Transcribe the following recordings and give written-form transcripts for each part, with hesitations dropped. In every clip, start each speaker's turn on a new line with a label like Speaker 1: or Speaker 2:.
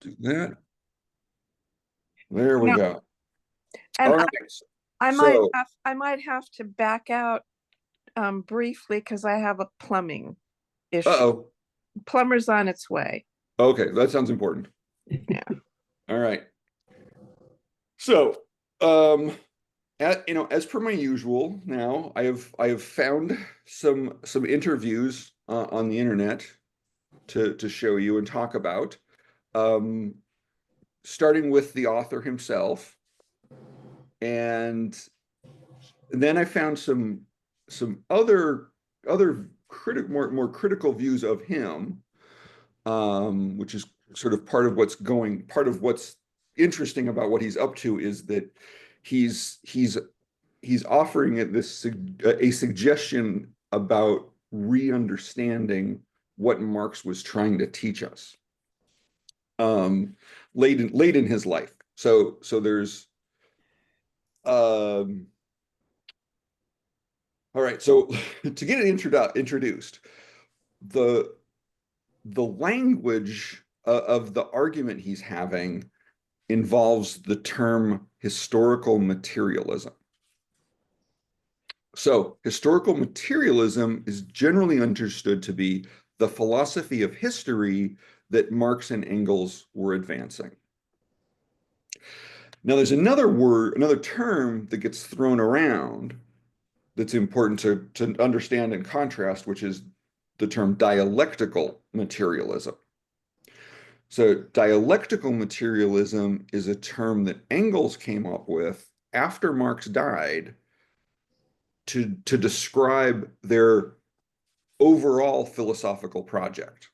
Speaker 1: Do that. There we
Speaker 2: No,
Speaker 1: go.
Speaker 2: and
Speaker 1: All right.
Speaker 2: I
Speaker 1: So,
Speaker 2: I might have to back out briefly because I have a plumbing issue.
Speaker 1: uh-oh.
Speaker 2: Plumber's on its way.
Speaker 1: Okay, that sounds important.
Speaker 2: Yeah.
Speaker 1: All right. So, um, as per my usual, now I have found some interviews on the internet to show you and talk about. Um, Starting with the author himself, and then I found some other more critical views of him, which is sort of part of what's interesting about what he's up to is that he's he's he's offering a suggestion about re-understanding what Marx was trying to teach us late in his life. So there's um, all right. So to get it introduced, the the language of the argument he's having involves the term historical materialism. So, historical materialism is generally understood to be the philosophy of history that Marx and Engels were advancing. Now, there's another term that gets thrown around that's important to understand and contrast, which is the term dialectical materialism. So, dialectical materialism is a term that Engels came up with after Marx died to describe their overall philosophical project.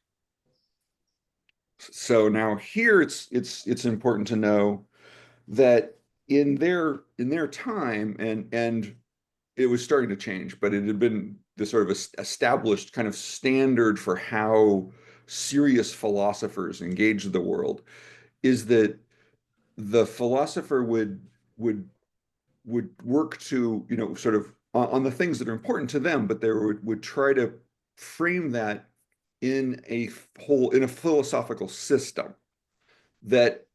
Speaker 1: So now here it's important to know that in their time and it was starting to change, but it had been the sort of established kind of standard for how serious philosophers engage the world is that the philosopher would work to, sort of on the things that are important to them, but they would try to frame that in a philosophical system that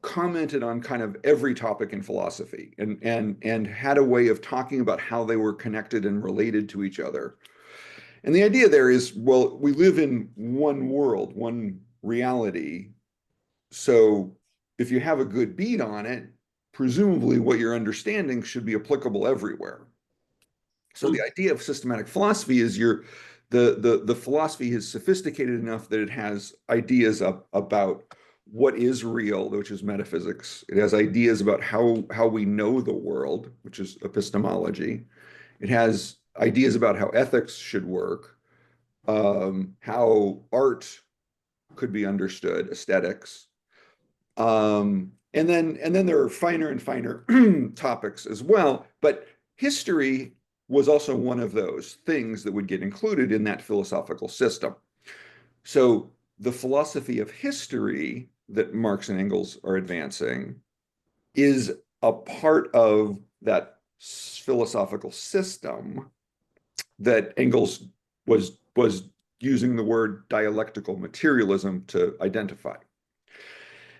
Speaker 1: commented on kind of every topic in philosophy and had a way of talking about how they were connected and related to each other. And the idea there is, well, we live in one world, one reality. So if you have a good beat on it, presumably what you're understanding should be applicable everywhere. So the idea of systematic philosophy is the philosophy is sophisticated enough that it has ideas about what is real, which is metaphysics. It has ideas about how we know the world, which is epistemology. It has ideas about how ethics should work, how art could be understood, aesthetics. And then there are finer and finer topics as well. But history was also one of those things that would get included in that philosophical system. So the philosophy of history that Marx and Engels are advancing is a part of that philosophical system that Engels was using the word dialectical materialism to identify.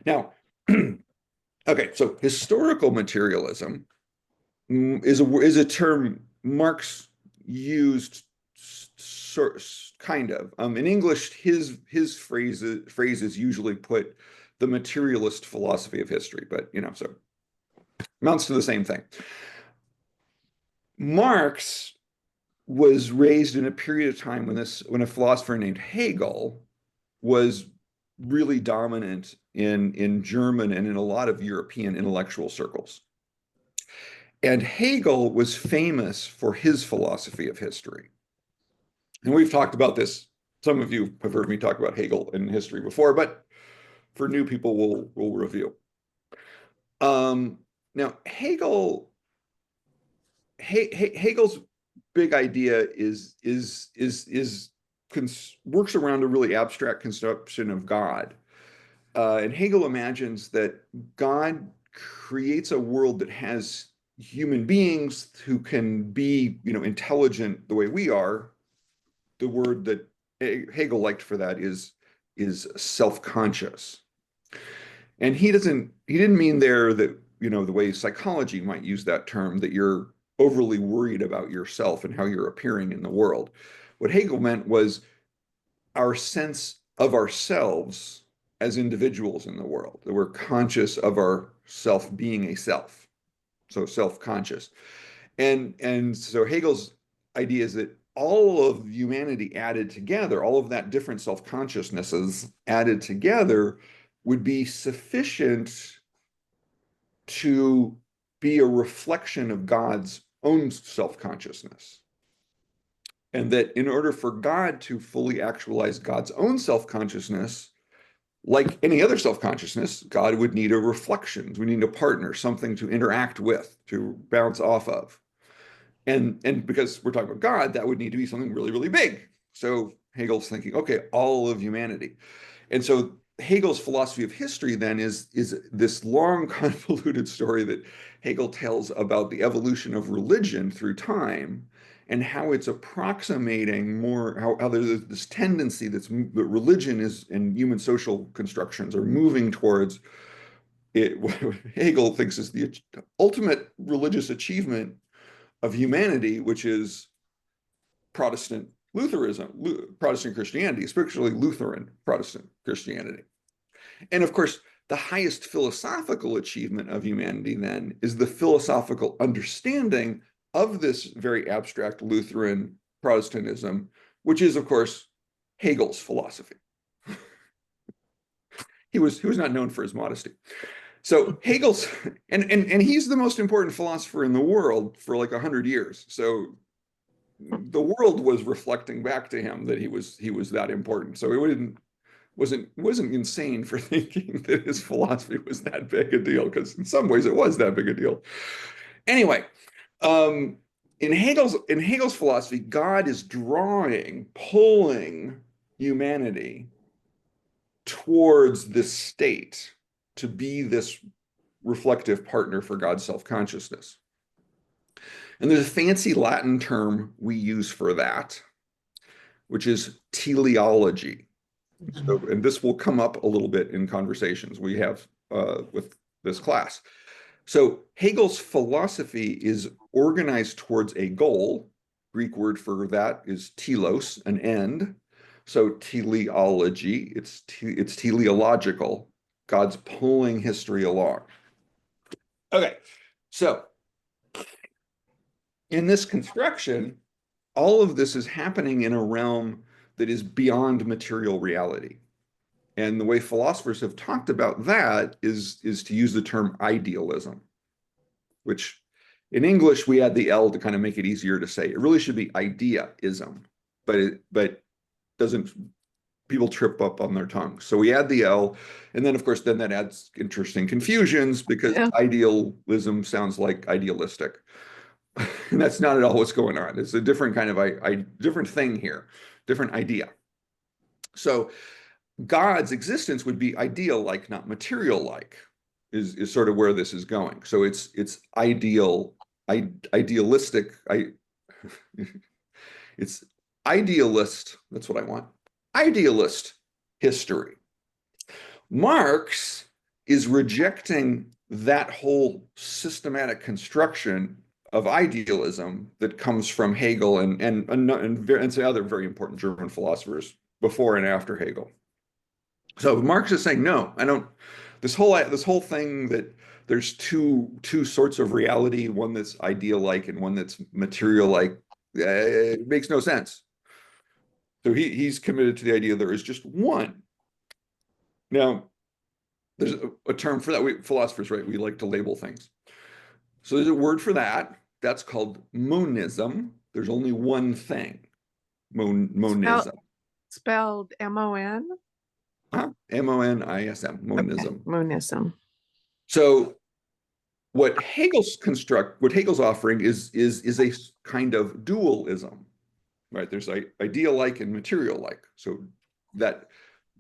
Speaker 1: Now, okay, so historical materialism is a term Marx used kind of. In English, his phrases usually put the materialist philosophy of history, but so amounts to the same thing. Marx was raised in a period of time when a philosopher named Hegel was really dominant in German and in a lot of European intellectual circles. And Hegel was famous for his philosophy of history. And we've talked about this. Some of you have heard me talk about Hegel in history before, but for new people, we'll review. Now, Hegel's big idea works around a really abstract conception of God. And Hegel imagines that God creates a world that has human beings who can be, intelligent the way we are. The word that Hegel liked for that is self-conscious. And he didn't mean there that, the way psychology might use that term, that you're overly worried about yourself and how you're appearing in the world. What Hegel meant was our sense of ourselves as individuals in the world, that we're conscious of our self being a self, so self-conscious. And so Hegel's idea is that all of humanity added together, all of that different self-consciousnesses added together would be sufficient to be a reflection of God's own self-consciousness. And that in order for God to fully actualize God's own self-consciousness, like any other self-consciousness, God would need a reflection. We need a partner, something to interact with, to bounce off of. And because we're talking about God, that would need to be something really, really big. So Hegel's thinking, okay, all of humanity. And so Hegel's philosophy of history then is this long, convoluted story that Hegel tells about the evolution of religion through time and how it's approximating more, how there's this tendency that religion is and human social constructions are moving towards it, what Hegel thinks is the ultimate religious achievement of humanity, which is Protestant Lutheranism, Protestant Christianity, especially Lutheran Protestant Christianity. And of course, the highest philosophical achievement of humanity then is the philosophical understanding of this very abstract Lutheran Protestantism, which is, of course, Hegel's philosophy. He was not known for his modesty. So Hegel's and he's the most important philosopher in the world for like 100 years. So the world was reflecting back to him that he was that important. So it wasn't insane for thinking that his philosophy was that big a deal, because in some ways it was that big a deal. Anyway, um, in Hegel's philosophy, God is pulling humanity towards this state to be this reflective partner for God's self-consciousness. And there's a fancy Latin term we use for that, which is teleology. So, and this will come up a little bit in conversations we have with this class. So Hegel's philosophy is organized towards a goal. Greek word for that is telos, an end. So teleology, it's teleological. God's pulling history along. Okay, so in this construction, all of this is happening in a realm that is beyond material reality. And the way philosophers have talked about that is to use the term idealism, which in English we add the L to kind of make it easier to say. It really should be ideaism, but doesn't, people trip up on their tongues. So we add the L, and then of course then that adds interesting confusions because
Speaker 2: Yeah.
Speaker 1: idealism sounds like idealistic. And that's not at all what's going on. It's a different kind of different thing here, different idea. So God's existence would be ideal like, not material like, is sort of where this is going. So it's idealistic. It's idealist. That's what I want. Idealist history. Marx is rejecting that whole systematic construction of idealism that comes from Hegel and some other very important German philosophers before and after Hegel. So Marx is saying, no, I don't. This whole thing that there's two sorts of reality, one that's ideal-like and one that's material-like, it makes no sense. So he's committed to the idea there is just one. Now, there's a term for that. Philosophers, right? We like to label things. So there's a word for that. That's called monism. There's only one thing. Monism.
Speaker 2: Spelled M-O-N?
Speaker 1: Monism.
Speaker 2: Okay,
Speaker 1: Monism.
Speaker 2: monism.
Speaker 1: So what Hegel's offering is a kind of dualism, right? There's ideal-like and material-like. So that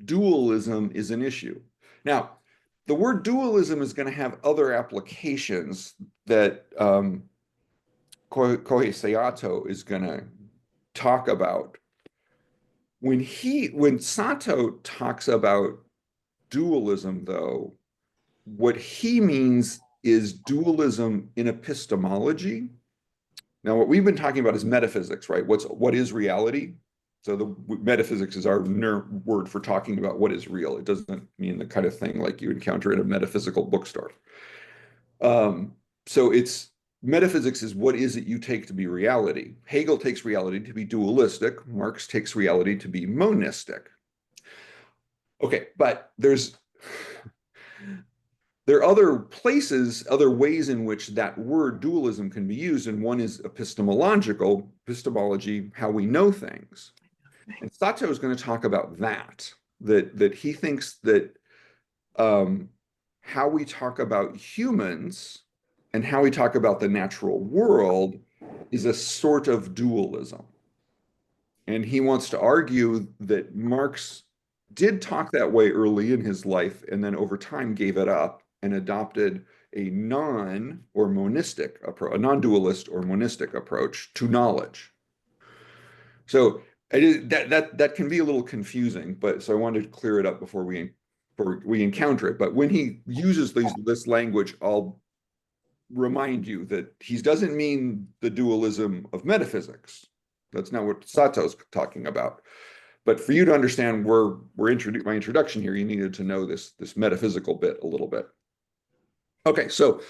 Speaker 1: dualism is an issue. Now, the word dualism is going to have other applications that Kohei Sato is going to talk about. When Sato talks about dualism, though, what he means is dualism in epistemology. Now, what we've been talking about is metaphysics, right? What is reality? So the metaphysics is our word for talking about what is real. It doesn't mean the kind of thing like you encounter in a metaphysical bookstore. So it's metaphysics is what is it you take to be reality. Hegel takes reality to be dualistic. Marx takes reality to be monistic. Okay, but there are other places, other ways in which that word dualism can be used, and one is epistemology, how we know things. And Sato is going to talk about that he thinks that um, how we talk about humans and how we talk about the natural world is a sort of dualism. And he wants to argue that Marx did talk that way early in his life and then over time gave it up and adopted a non or monistic approach, a non-dualist or monistic approach to knowledge. So that can be a little confusing, but so I wanted to clear it up before we encounter it. But when he uses this language, I'll remind you that he doesn't mean the dualism of metaphysics. That's not what Sato's talking about. But for you to understand where my introduction here, you needed to know this metaphysical bit a little bit. Okay, so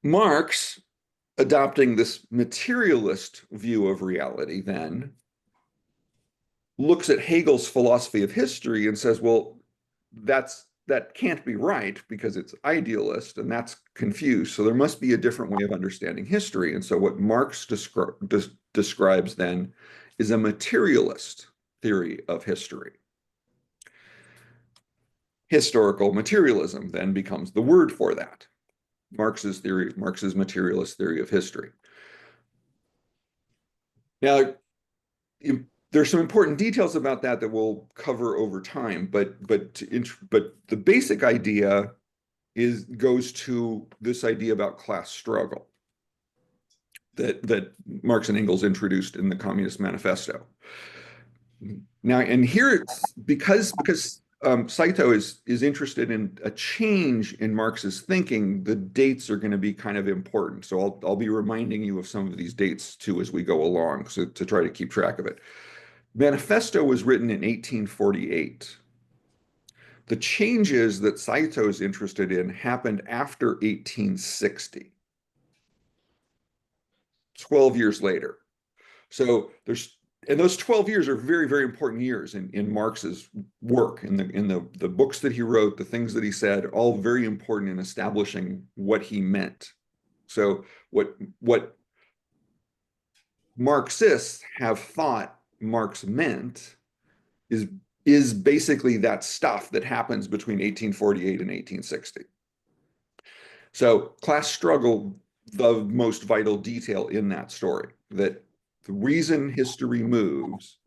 Speaker 1: Marx, adopting this materialist view of reality, then looks at Hegel's philosophy of history and says, well, that can't be right because it's idealist and that's confused. So there must be a different way of understanding history. And so what Marx describes then is a materialist theory of history. Historical materialism then becomes the word for that. Marx's materialist theory of history. Now, there's some important details about that we'll cover over time, but the basic idea goes to this idea about class struggle that Marx and Engels introduced in the Communist Manifesto. Now, and here it's because Saito is interested in a change in Marx's thinking, the dates are going to be kind of important. So I'll be reminding you of some of these dates too as we go along, so to try to keep track of it. Manifesto was written in 1848. The changes that Saito is interested in happened after 1860, 12 years later. So and those 12 years are very, very important years in Marx's work, in the books that he wrote, the things that he said, all very important in establishing what he meant. So what Marxists have thought Marx meant is basically that stuff that happens between 1848 and 1860. So class struggle, the most vital detail in that story, that the reason history moves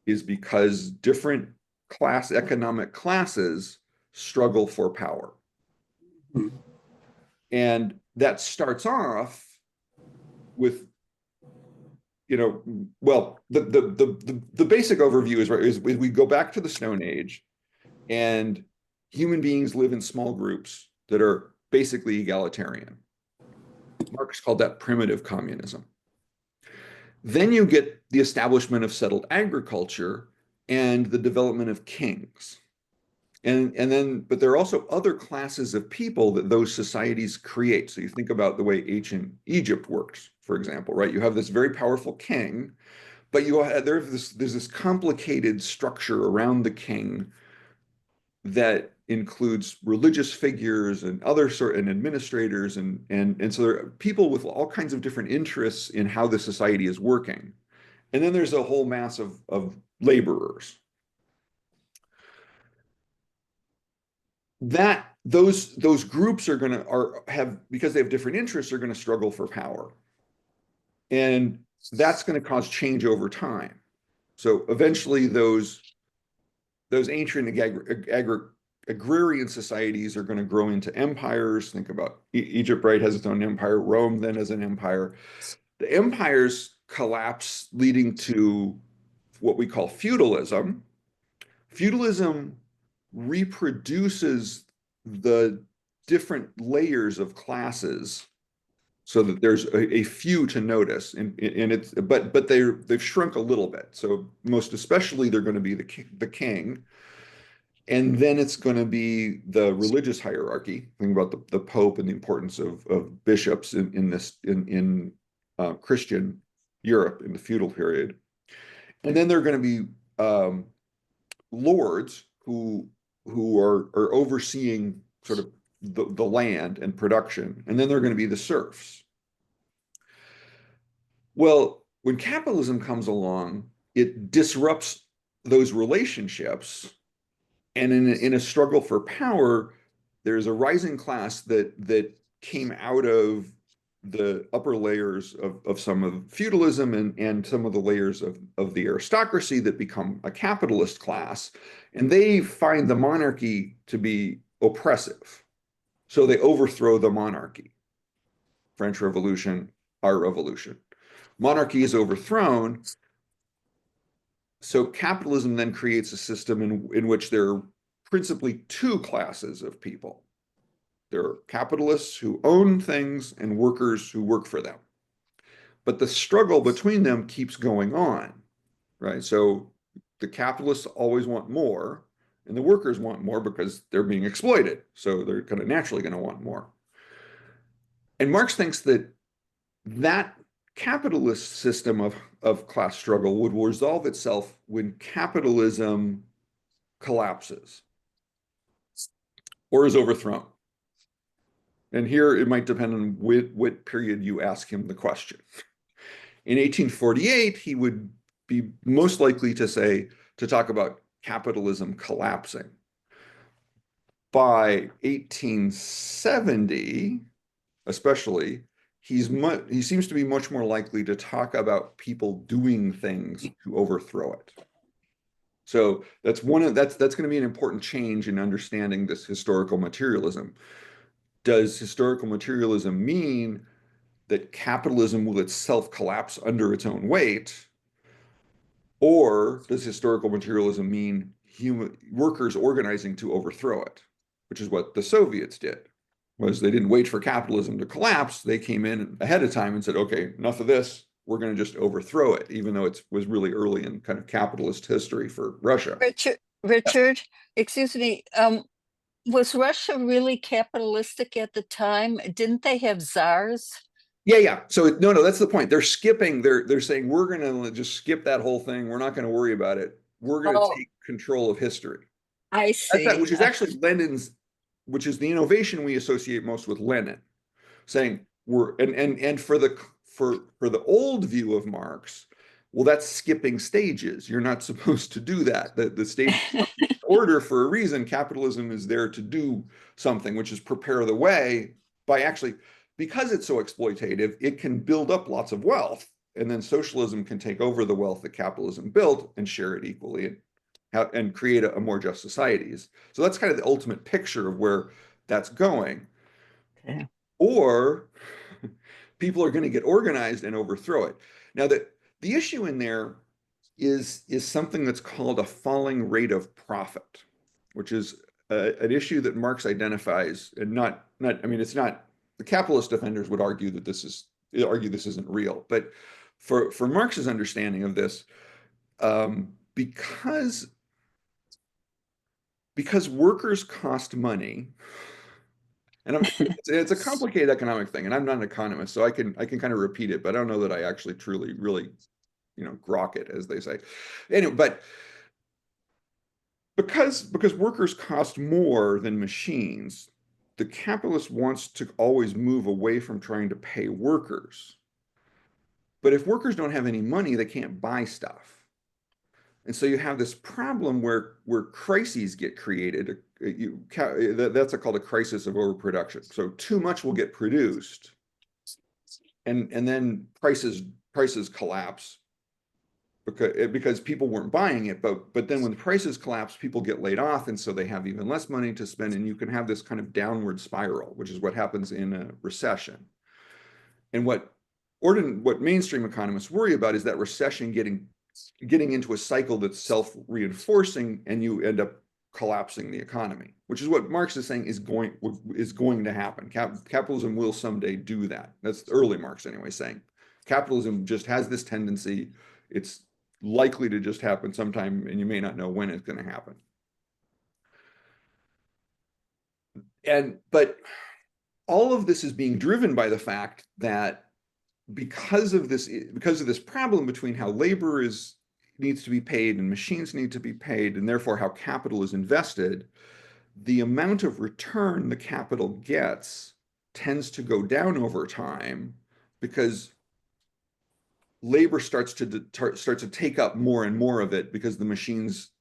Speaker 1: is because different economic classes struggle for power. And that starts off with, well, the basic overview is we go back to the Stone Age, and human beings live in small groups that are basically egalitarian. Marx called that primitive communism. Then you get the establishment of settled agriculture and the development of kings. But there are also other classes of people that those societies create. So you think about the way ancient Egypt works, for example, right? You have this very powerful king, but there's this complicated structure around the king that includes religious figures and and administrators and so there are people with all kinds of different interests in how the society is working. And then there's a whole mass of laborers. Those groups because they have different interests, are going to struggle for power. And that's going to cause change over time. So eventually those ancient agrarian societies are going to grow into empires. Think about Egypt, right, has its own empire. Rome then has an empire. The empires collapse, leading to what we call feudalism. Feudalism reproduces the different layers of classes so that there's a few to notice, and it's but they've shrunk a little bit. So most especially they're going to be the king, and then it's going to be the religious hierarchy. Think about the Pope and the importance of bishops in this in Christian Europe in the feudal period, and then they're going to be lords who are overseeing sort of the land and production, and then they're going to be the serfs. Well, when capitalism comes along, it disrupts those relationships, and in a struggle for power, there's a rising class that came out of the upper layers of some of feudalism and some of the layers of the aristocracy that become a capitalist class, and they find the monarchy to be oppressive. So they overthrow the monarchy. French Revolution, our revolution. Monarchy is overthrown. So capitalism then creates a system in which there are principally two classes of people. There are capitalists who own things and workers who work for them. But the struggle between them keeps going on, right? So the capitalists always want more, and the workers want more because they're being exploited. So they're kind of naturally going to want more. And Marx thinks that that capitalist system of class struggle would resolve itself when capitalism collapses or is overthrown. And here it might depend on what period you ask him the question. In 1848, he would be most likely to talk about capitalism collapsing. By 1870, especially, he seems to be much more likely to talk about people doing things to overthrow it. So that's going to be an important change in understanding this historical materialism. Does historical materialism mean that capitalism will itself collapse under its own weight? Or does historical materialism mean workers organizing to overthrow it, which is what the Soviets did? Was they didn't wait for capitalism to collapse. They came in ahead of time and said, okay, enough of this. We're going to just overthrow it, even though it was really early in kind of capitalist history for Russia.
Speaker 3: Richard, excuse me. Was Russia really capitalistic at the time? Didn't they have czars?
Speaker 1: Yeah. So no, that's the point. They're skipping. They're saying we're going to just skip that whole thing. We're not going to worry about it. We're going to
Speaker 3: Oh,
Speaker 1: take control of history.
Speaker 3: I
Speaker 1: That's that,
Speaker 3: see.
Speaker 1: which is actually Lenin's, which is the innovation we associate most with Lenin, saying we're and for the old view of Marx, well, that's skipping stages. You're not supposed to do that. The stage order for a reason. Capitalism is there to do something, which is prepare the way by actually, because it's so exploitative, it can build up lots of wealth, and then socialism can take over the wealth that capitalism built and share it equally and create a more just societies. So that's kind of the ultimate picture of where that's going.
Speaker 3: Okay.
Speaker 1: Or people are going to get organized and overthrow it. Now, the issue in there is something that's called a falling rate of profit, which is an issue that Marx identifies, and I mean, it's not, the capitalist defenders would argue that this isn't real, but for Marx's understanding of this, because workers cost money, and it's a complicated economic thing, and I'm not an economist, so I can kind of repeat it, but I don't know that I actually truly really grok it, as they say. Anyway, but because workers cost more than machines, the capitalist wants to always move away from trying to pay workers. But if workers don't have any money, they can't buy stuff. And so you have this problem where crises get created. That's called a crisis of overproduction. So too much will get produced, and then prices collapse because people weren't buying it. But then when the prices collapse, people get laid off, and so they have even less money to spend, and you can have this kind of downward spiral, which is what happens in a recession. And what mainstream economists worry about is that recession getting into a cycle that's self-reinforcing, and you end up collapsing the economy, which is what Marx is saying is going to happen. Capitalism will someday do that. That's early Marx anyway, saying capitalism just has this tendency. It's likely to just happen sometime, and you may not know when it's going to happen. But all of this is being driven by the fact that because of this problem between how labor needs to be paid and machines need to be paid, and therefore how capital is invested, the amount of return the capital gets tends to go down over time because labor starts to take up more and more of it, because the machines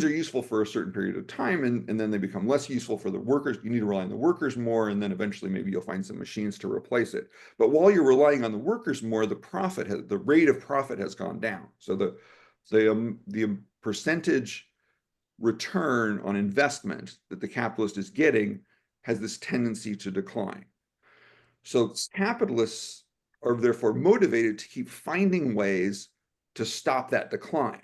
Speaker 1: are useful for a certain period of time, and then they become less useful for the workers. You need to rely on the workers more, and then eventually maybe you'll find some machines to replace it. But while you're relying on the workers more, the rate of profit has gone down. So the percentage return on investment that the capitalist is getting has this tendency to decline. So capitalists are therefore motivated to keep finding ways to stop that decline.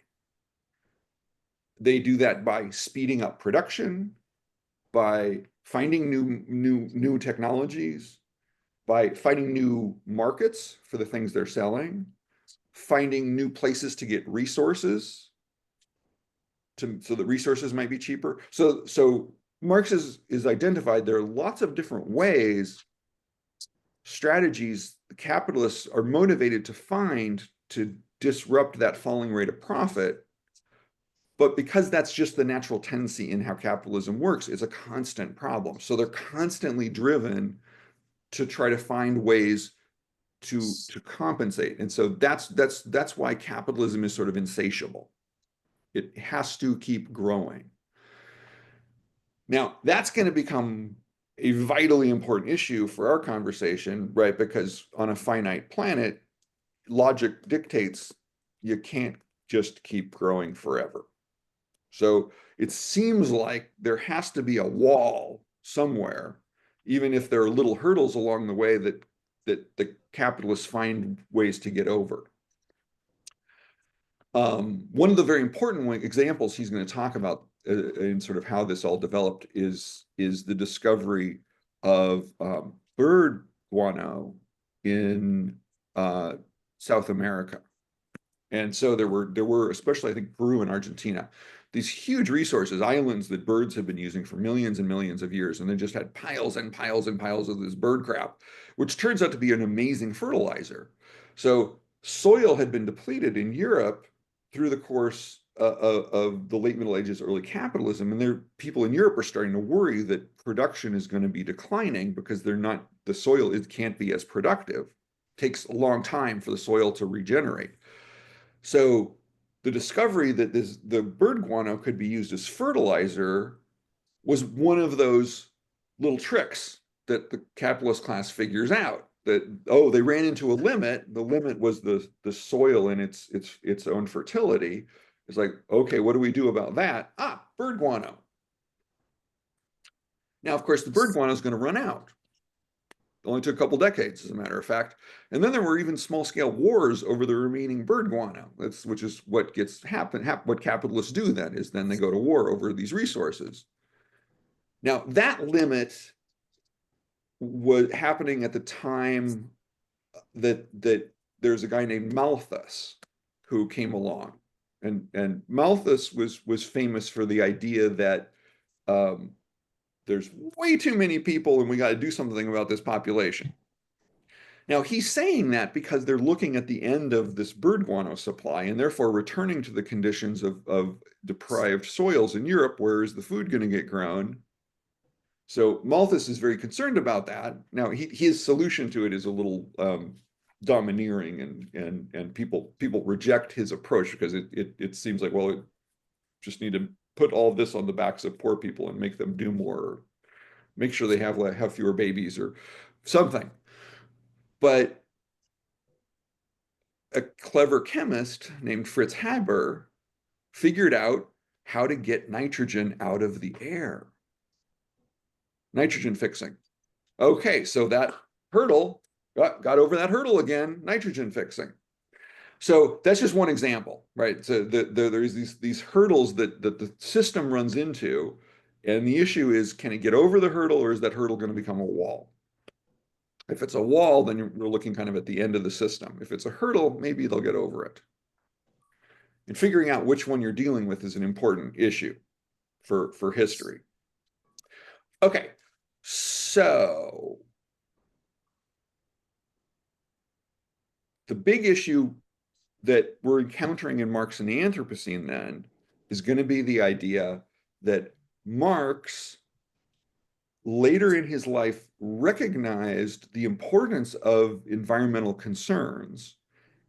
Speaker 1: They do that by speeding up production, by finding new technologies, by finding new markets for the things they're selling, finding new places to get resources, so that resources might be cheaper. So Marx is identified there are lots of different ways, strategies the capitalists are motivated to find to disrupt that falling rate of profit. But because that's just the natural tendency in how capitalism works, it's a constant problem. So they're constantly driven to try to find ways to compensate. And so that's why capitalism is sort of insatiable. It has to keep growing. Now, that's going to become a vitally important issue for our conversation, right? Because on a finite planet, logic dictates you can't just keep growing forever. So it seems like there has to be a wall somewhere, even if there are little hurdles along the way that the capitalists find ways to get over. One of the very important examples he's going to talk about in sort of how this all developed is the discovery of bird guano in South America. And so there were, especially I think Peru and Argentina, these huge resources, islands that birds have been using for millions and millions of years, and they just had piles and piles and piles of this bird crap, which turns out to be an amazing fertilizer. So soil had been depleted in Europe through the course of the late Middle Ages, early capitalism, and people in Europe are starting to worry that production is going to be declining because the soil can't be as productive. It takes a long time for the soil to regenerate. So the discovery that the bird guano could be used as fertilizer was one of those little tricks that the capitalist class figures out. That, oh, they ran into a limit. The limit was the soil and its own fertility. It's like, okay, what do we do about that? Bird guano. Now, of course, the bird guano is going to run out. It only took a couple decades, as a matter of fact. And then there were even small-scale wars over the remaining bird guano, which is what what capitalists do then, is then they go to war over these resources. Now, that limit was happening at the time that there's a guy named Malthus who came along. And Malthus was famous for the idea that there's way too many people and we got to do something about this population. Now, he's saying that because they're looking at the end of this bird guano supply and therefore returning to the conditions of deprived soils in Europe. Where is the food going to get grown? So Malthus is very concerned about that. Now, his solution to it is a little domineering, and people reject his approach because it seems like, well, it just need to put all this on the backs of poor people and make them do more, or make sure they have fewer babies or something. But a clever chemist named Fritz Haber figured out how to get nitrogen out of the air. Nitrogen fixing. Okay, so that hurdle, got over that hurdle again, nitrogen fixing. So that's just one example, right? So there's these hurdles that the system runs into, and the issue is, can it get over the hurdle, or is that hurdle going to become a wall? If it's a wall, then we're looking kind of at the end of the system. If it's a hurdle, maybe they'll get over it. And figuring out which one you're dealing with is an important issue for history. Okay, so the big issue that we're encountering in Marx and the Anthropocene then is going to be the idea that Marx later in his life recognized the importance of environmental concerns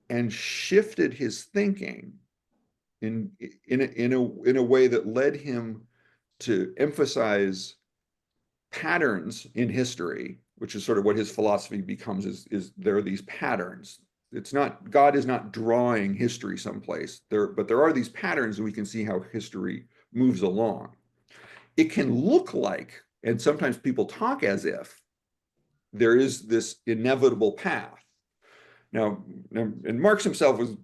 Speaker 1: and shifted his thinking in a way that led him to emphasize patterns in history, which is sort of what his philosophy becomes, is there are these patterns. It's not, God is not drawing history someplace there, but there are these patterns, and we can see how history moves along. It can look like, and sometimes people talk as if, there is this inevitable path. Now, and Marx himself was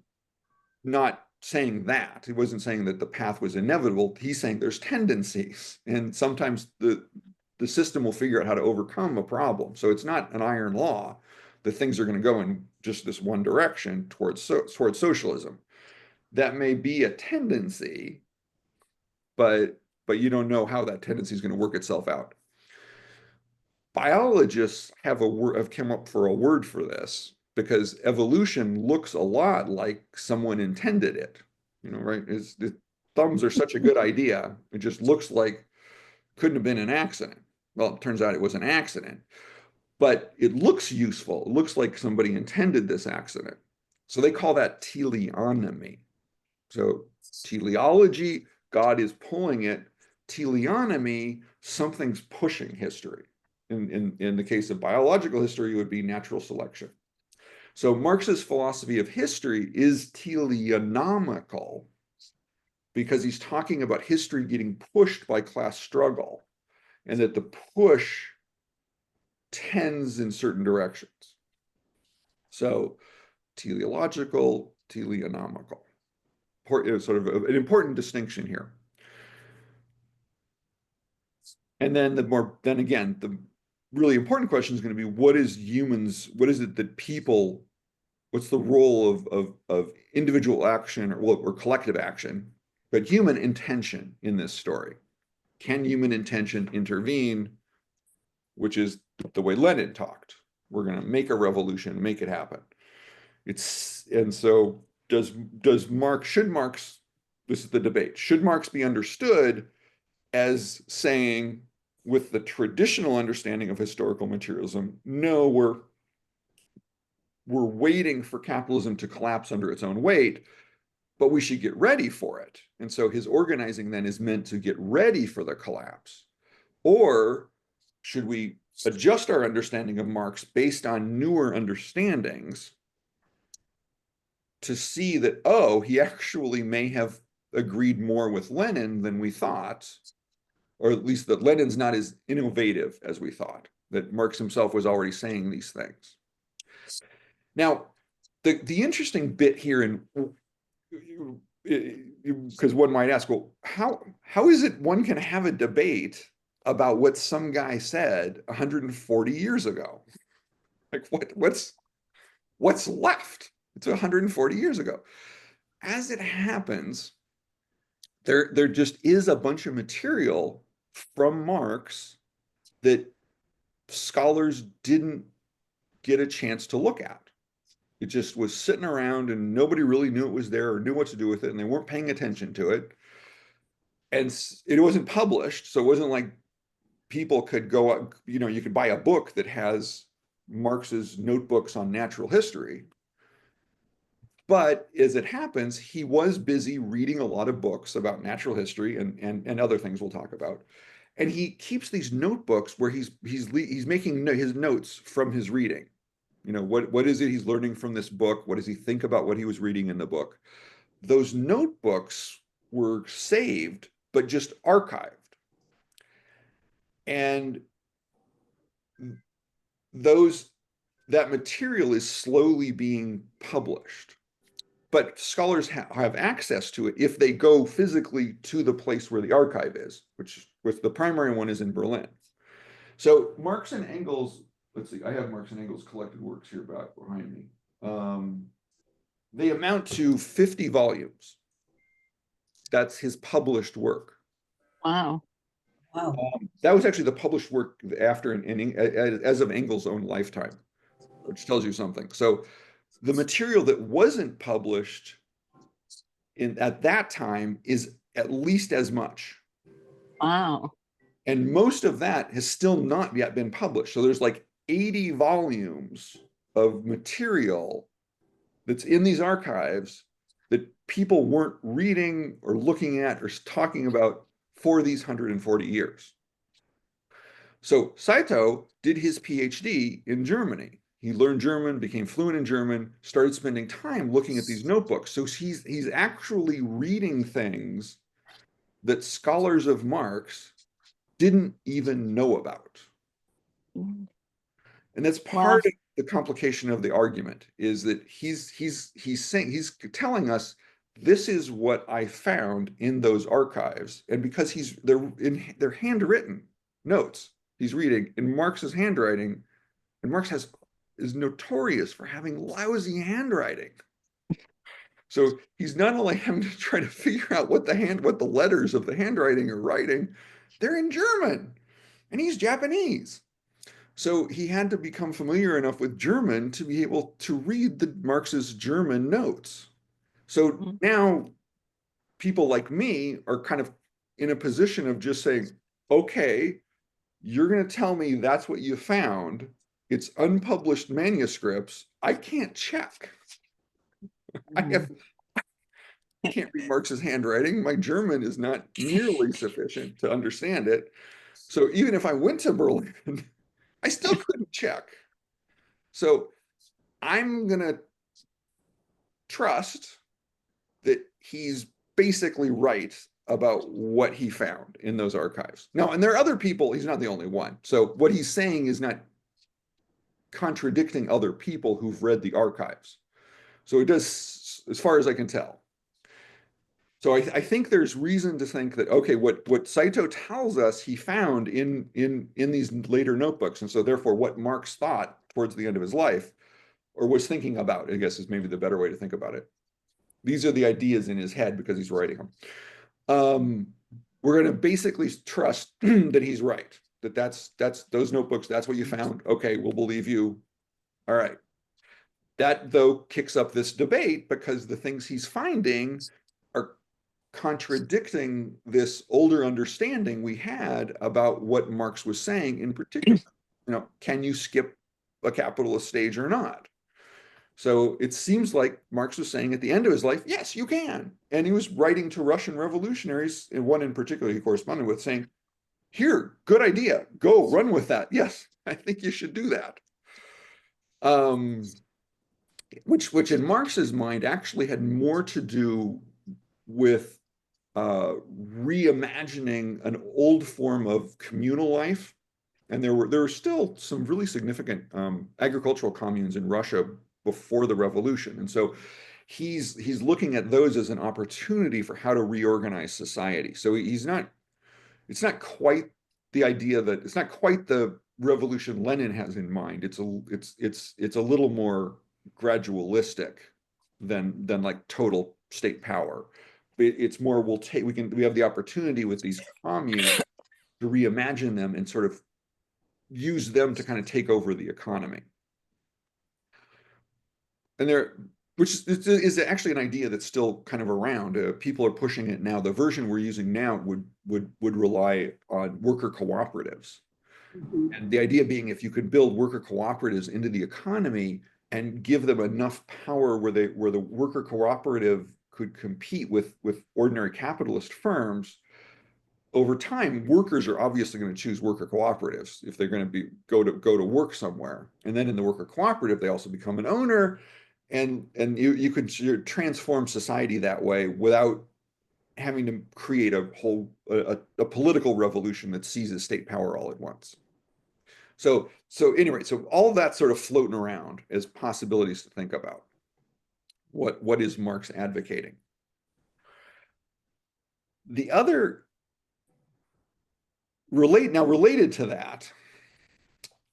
Speaker 1: not saying that. He wasn't saying that the path was inevitable. He's saying there's tendencies, and sometimes the system will figure out how to overcome a problem. So it's not an iron law that things are going to go in just this one direction towards socialism. That may be a tendency, but you don't know how that tendency is going to work itself out. Biologists have come up for a word for this, because evolution looks a lot like someone intended it. Right? The thumbs are such a good idea. It just looks like couldn't have been an accident. Well, it turns out it was an accident, but it looks useful. It looks like somebody intended this accident. So they call that teleonomy. So teleology, God is pulling it. Teleonomy, something's pushing history. In the case of biological history, it would be natural selection. So Marx's philosophy of history is teleonomical, because he's talking about history getting pushed by class struggle, and that the push tends in certain directions. So teleological, teleonomical. Sort of an important distinction here. And then the really important question is going to be, what is it that people, what's the role of individual action or collective action, but human intention in this story? Can human intention intervene, which is the way Lenin talked? We're going to make a revolution, make it happen. And so should Marx, this is the debate, should Marx be understood as saying, with the traditional understanding of historical materialism, no, we're waiting for capitalism to collapse under its own weight, but we should get ready for it. And so his organizing then is meant to get ready for the collapse. Or should we adjust our understanding of Marx based on newer understandings to see that, oh, he actually may have agreed more with Lenin than we thought, or at least that Lenin's not as innovative as we thought, that Marx himself was already saying these things. Now, the interesting bit here, because one might ask, well, how is it one can have a debate about what some guy said 140 years ago? Like what's left? It's 140 years ago. As it happens, there just is a bunch of material from Marx that scholars didn't get a chance to look at. It just was sitting around, and nobody really knew it was there or knew what to do with it, and they weren't paying attention to it. And it wasn't published, so it wasn't like people could go up, you could buy a book that has Marx's notebooks on natural history. But as it happens, he was busy reading a lot of books about natural history and other things we'll talk about. And he keeps these notebooks where he's making his notes from his reading. What is it he's learning from this book? What does he think about what he was reading in the book? Those notebooks were saved, but just archived. And that material is slowly being published. but scholars have access to it if they go physically to the place where the archive is, which with the primary one is in Berlin. So Marx and Engels, let's see, I have Marx and Engels collected works here behind me. They amount to 50 volumes. That's his published work.
Speaker 3: Wow.
Speaker 4: Wow.
Speaker 1: That was actually the published work after as of Engels' own lifetime, which tells you something. So the material that wasn't published at that time is at least as much.
Speaker 3: Wow.
Speaker 1: And most of that has still not yet been published. So there's like 80 volumes of material that's in these archives that people weren't reading or looking at or talking about for these 140 years. So Saito did his PhD in Germany. He learned German, became fluent in German, started spending time looking at these notebooks. So he's actually reading things that scholars of Marx didn't even know about.
Speaker 3: Mm.
Speaker 1: And that's part of the complication of the argument, is that he's saying, he's telling us this is what I found in those archives. And because they're handwritten notes he's reading in Marx's handwriting, and Marx is notorious for having lousy handwriting. So he's not only having to try to figure out what the letters of the handwriting are writing, they're in German, and he's Japanese. So he had to become familiar enough with German to be able to read Marx's German notes. So now people like me are kind of in a position of just saying, okay, you're going to tell me that's what you found. It's unpublished manuscripts. I can't check. I can't read Marx's handwriting. My German is not nearly sufficient to understand it. So even if I went to Berlin, I still couldn't check. So I'm going to trust that he's basically right about what he found in those archives. Now, and there are other people, he's not the only one. So what he's saying is not contradicting other people who've read the archives. So it does, as far as I can tell. So I think there's reason to think that, okay, what Saito tells us he found in these later notebooks, and so therefore what Marx thought towards the end of his life, or was thinking about, I guess is maybe the better way to think about it. These are the ideas in his head because he's writing them. We're going to basically trust that he's right, that's those notebooks, that's what you found. Okay, we'll believe you. All right. That, though, kicks up this debate because the things he's finding are contradicting this older understanding we had about what Marx was saying in particular. Can you skip a capitalist stage or not? So it seems like Marx was saying at the end of his life, yes, you can. And he was writing to Russian revolutionaries, and one in particular he corresponded with, saying, here, good idea, go run with that. Yes, I think you should do that. Which in Marx's mind actually had more to do with reimagining an old form of communal life. And there were still some really significant agricultural communes in Russia before the revolution. And so he's looking at those as an opportunity for how to reorganize society. So it's not quite the idea that it's not quite the revolution Lenin has in mind. It's a little more gradualistic than like total state power. It's more we have the opportunity with these communes to reimagine them and sort of use them to kind of take over the economy. And which is actually an idea that's still kind of around. People are pushing it now. The version we're using now would rely on worker cooperatives.
Speaker 4: Mhm.
Speaker 1: And the idea being, if you could build worker cooperatives into the economy and give them enough power where the worker cooperative could compete with ordinary capitalist firms, over time, workers are obviously going to choose worker cooperatives if they're going to go to work somewhere. And then in the worker cooperative, they also become an owner, and you could transform society that way without having to create a political revolution that seizes state power all at once. So anyway, so all of that's sort of floating around as possibilities to think about. What is Marx advocating? The other related to that,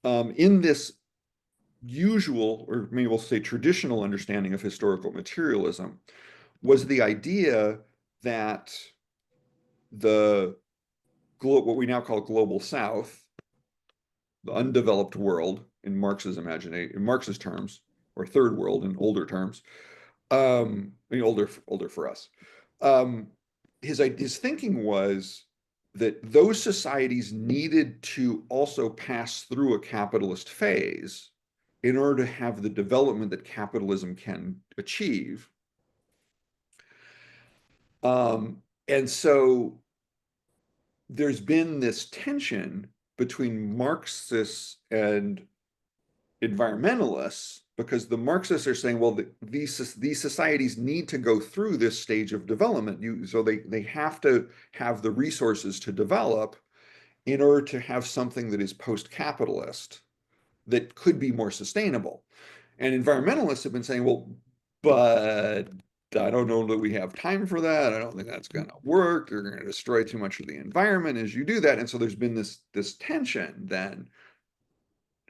Speaker 1: in this usual, or maybe we'll say traditional understanding of historical materialism, was the idea that what we now call global South, the undeveloped world in Marx's imagination, in Marx's terms, or third world in older terms, older for us. His thinking was that those societies needed to also pass through a capitalist phase in order to have the development that capitalism can achieve. And so there's been this tension between Marxists and environmentalists, because the Marxists are saying, well, these societies need to go through this stage of development. So they have to have the resources to develop in order to have something that is post-capitalist that could be more sustainable. And environmentalists have been saying, well, but I don't know that we have time for that. I don't think that's going to work. You're going to destroy too much of the environment as you do that. And so there's been this tension then.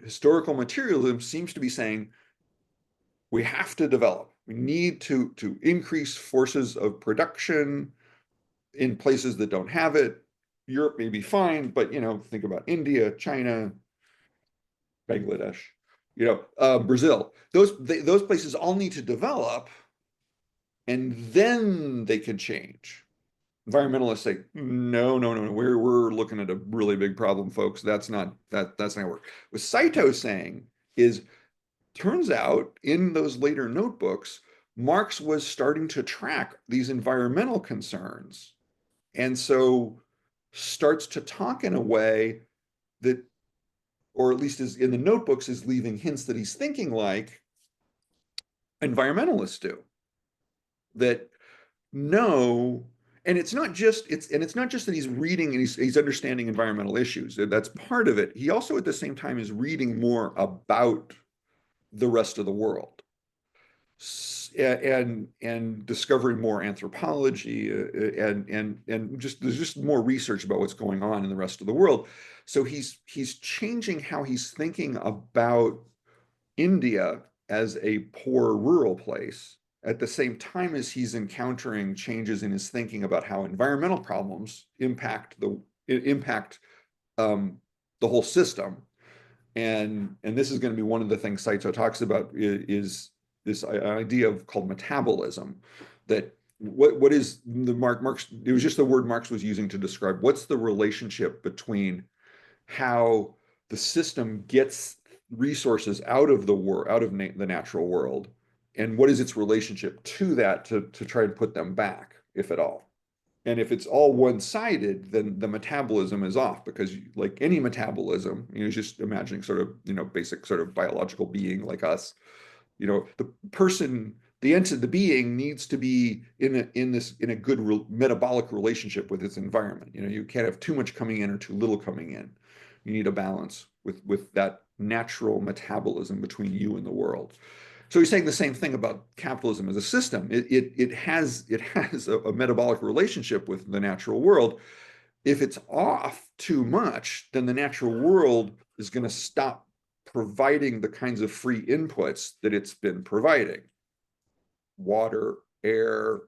Speaker 1: Historical materialism seems to be saying we have to develop. We need to increase forces of production in places that don't have it. Europe may be fine, but think about India, China, Bangladesh, Brazil. Those places all need to develop, and then they can change. Environmentalists say, no, we're looking at a really big problem, folks. That's not gonna work. What Saito's saying is, turns out in those later notebooks, Marx was starting to track these environmental concerns, and so starts to talk in a way that, or at least is in the notebooks, is leaving hints that he's thinking like environmentalists do. That no, and it's not just that he's reading and he's understanding environmental issues. That's part of it. He also at the same time is reading more about the rest of the world, and discovering more anthropology, and just there's just more research about what's going on in the rest of the world. So he's changing how he's thinking about India as a poor rural place, at the same time as he's encountering changes in his thinking about how environmental problems impact the whole system. And this is going to be one of the things Saito talks about, is this idea called metabolism. That what is the Marx? It was just the word Marx was using to describe what's the relationship between how the system gets resources out of the natural world, and what is its relationship to that to try and put them back, if at all. And if it's all one-sided, then the metabolism is off, because like any metabolism, just imagining sort of, basic sort of biological being like us, the person, the being needs to be in a good metabolic relationship with its environment. You can't have too much coming in or too little coming in. You need a balance with that natural metabolism between you and the world. So he's saying the same thing about capitalism as a system. It has a metabolic relationship with the natural world. If it's off too much, then the natural world is going to stop providing the kinds of free inputs that it's been providing. Water, air,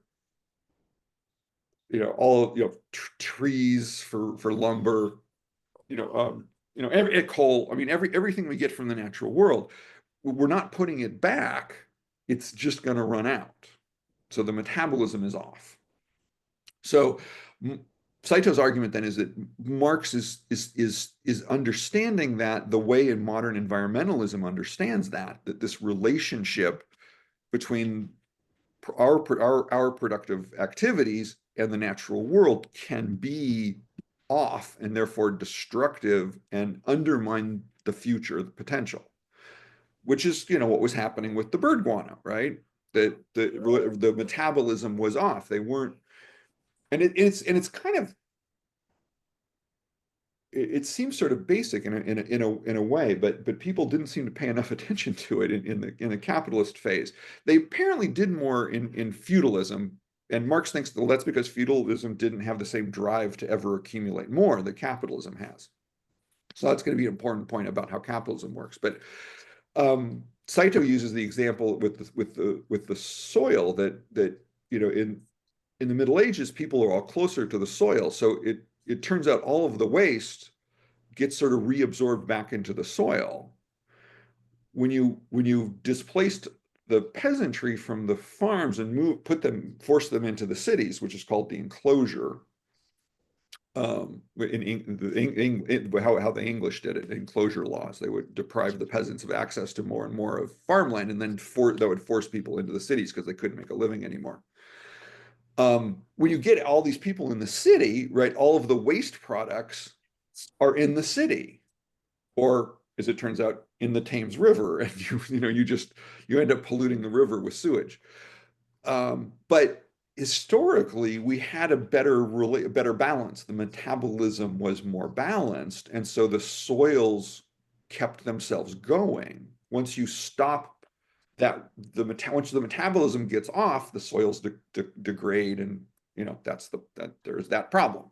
Speaker 1: all trees for lumber, coal. I mean, everything we get from the natural world, we're not putting it back. It's just going to run out. So the metabolism is off. So Saito's argument then is that Marx is understanding that the way in modern environmentalism understands that this relationship between our productive activities and the natural world can be off, and therefore destructive, and undermine the future, the potential, which is what was happening with the bird guano, right? That the metabolism was off. They weren't, and it's kind of, it seems sort of basic in a way, but people didn't seem to pay enough attention to it in the capitalist phase. They apparently did more in feudalism, and Marx thinks, well, that's because feudalism didn't have the same drive to ever accumulate more that capitalism has. So that's going to be an important point about how capitalism works. But Saito uses the example with the soil that in the Middle Ages, people are all closer to the soil, so it turns out all of the waste gets sort of reabsorbed back into the soil. When you displaced the peasantry from the farms and force them into the cities, which is called the enclosure. How the English did it, enclosure laws. They would deprive the peasants of access to more and more of farmland, and then that would force people into the cities because they couldn't make a living anymore. When you get all these people in the city, right, all of the waste products are in the city, or as it turns out, in the Thames River, and you end up polluting the river with sewage. But historically, we had a better balance. The metabolism was more balanced, and so the soils kept themselves going. Once you stop once the metabolism gets off, the soils degrade, and there's that problem.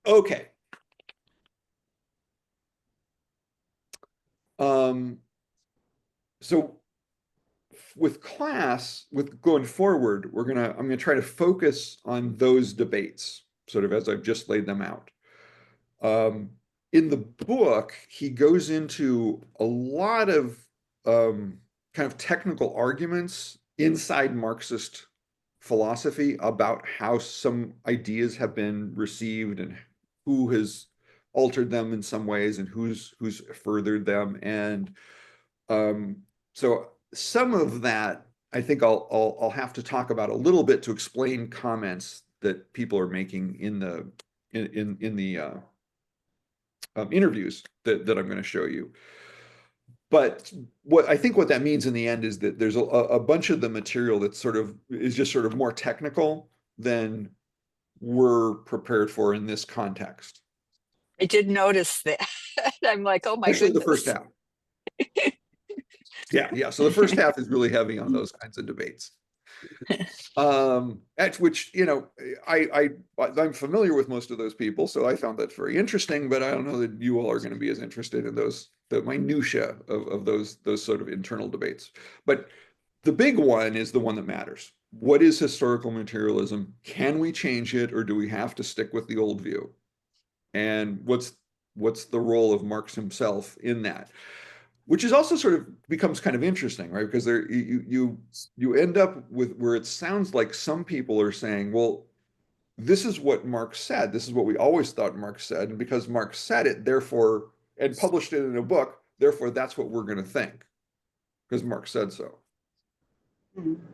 Speaker 1: Okay. So with going forward, I'm gonna try to focus on those debates, sort of as I've just laid them out. In the book, he goes into a lot of kind of technical arguments inside Marxist philosophy about how some ideas have been received and who has altered them in some ways and who's furthered them. And so some of that I think I'll have to talk about a little bit to explain comments that people are making in the interviews that I'm going to show you. But what that means in the end is that there's a bunch of the material that is just sort of more technical than we're prepared for in this context.
Speaker 3: I did notice that. I'm like, oh my
Speaker 1: Especially
Speaker 3: goodness.
Speaker 1: the first half. Yeah. So the first half is really heavy on those kinds of debates. At which, I'm familiar with most of those people, so I found that very interesting, but I don't know that you all are going to be as interested in the minutia of those sort of internal debates. But the big one is the one that matters. What is historical materialism? Can we change it, or do we have to stick with the old view? And what's the role of Marx himself in that? Which is also sort of becomes kind of interesting, right? Because you end up with where it sounds like some people are saying, well, this is what Marx said. This is what we always thought Marx said. And because Marx said it, therefore, and published it in a book, therefore, that's what we're going to think because Marx said so.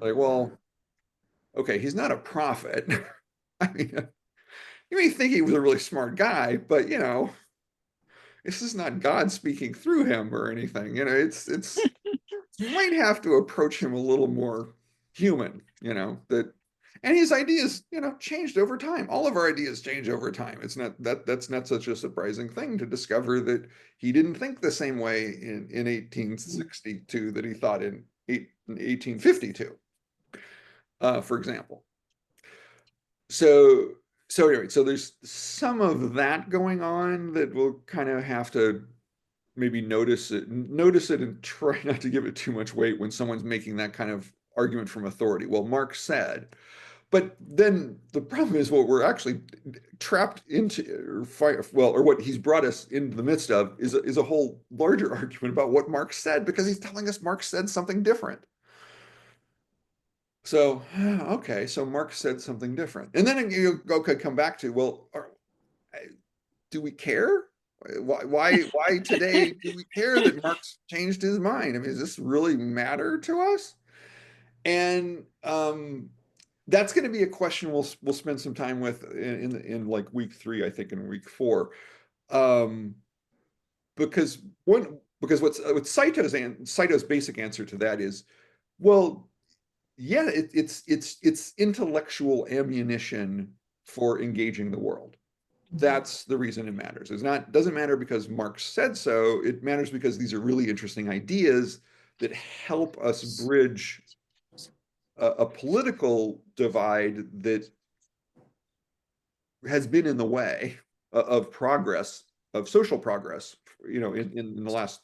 Speaker 1: Like, well, okay, he's not a prophet. I mean, you may think he was a really smart guy, but this is not God speaking through him or anything. It's you might have to approach him a little more human, and his ideas, changed over time. All of our ideas change over time. It's not that's not such a surprising thing to discover that he didn't think the same way in 1862 that he thought in 1852, for example. So anyway, so there's some of that going on that we'll kind of have to maybe notice it and try not to give it too much weight when someone's making that kind of argument from authority. Well, Marx said, but then the problem is what we're actually trapped into, or what he's brought us into the midst of is a whole larger argument about what Marx said, because he's telling us Marx said something different. So, okay, so Marx said something different. And then you come back to, well, do we care? Why today do we care that Marx changed his mind? I mean, does this really matter to us? And that's going to be a question we'll spend some time with in like week 3, I think, and week 4. Because what's Saito's basic answer to that is, well, yeah, it's intellectual ammunition for engaging the world. that's the reason it matters. Doesn't matter because Marx said so. It matters because these are really interesting ideas that help us bridge a political divide that has been in the way of progress, of social progress, in the last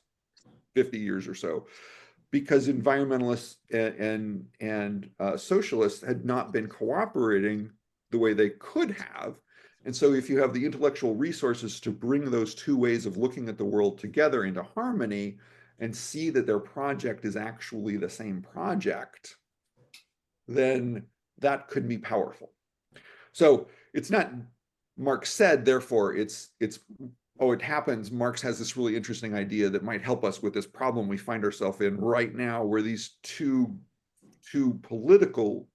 Speaker 1: 50 years or so, because environmentalists and socialists had not been cooperating the way they could have. And so if you have the intellectual resources to bring those two ways of looking at the world together into harmony and see that their project is actually the same project, then that could be powerful. So it's not Marx said, therefore oh, it happens. Marx has this really interesting idea that might help us with this problem we find ourselves in right now, where these two political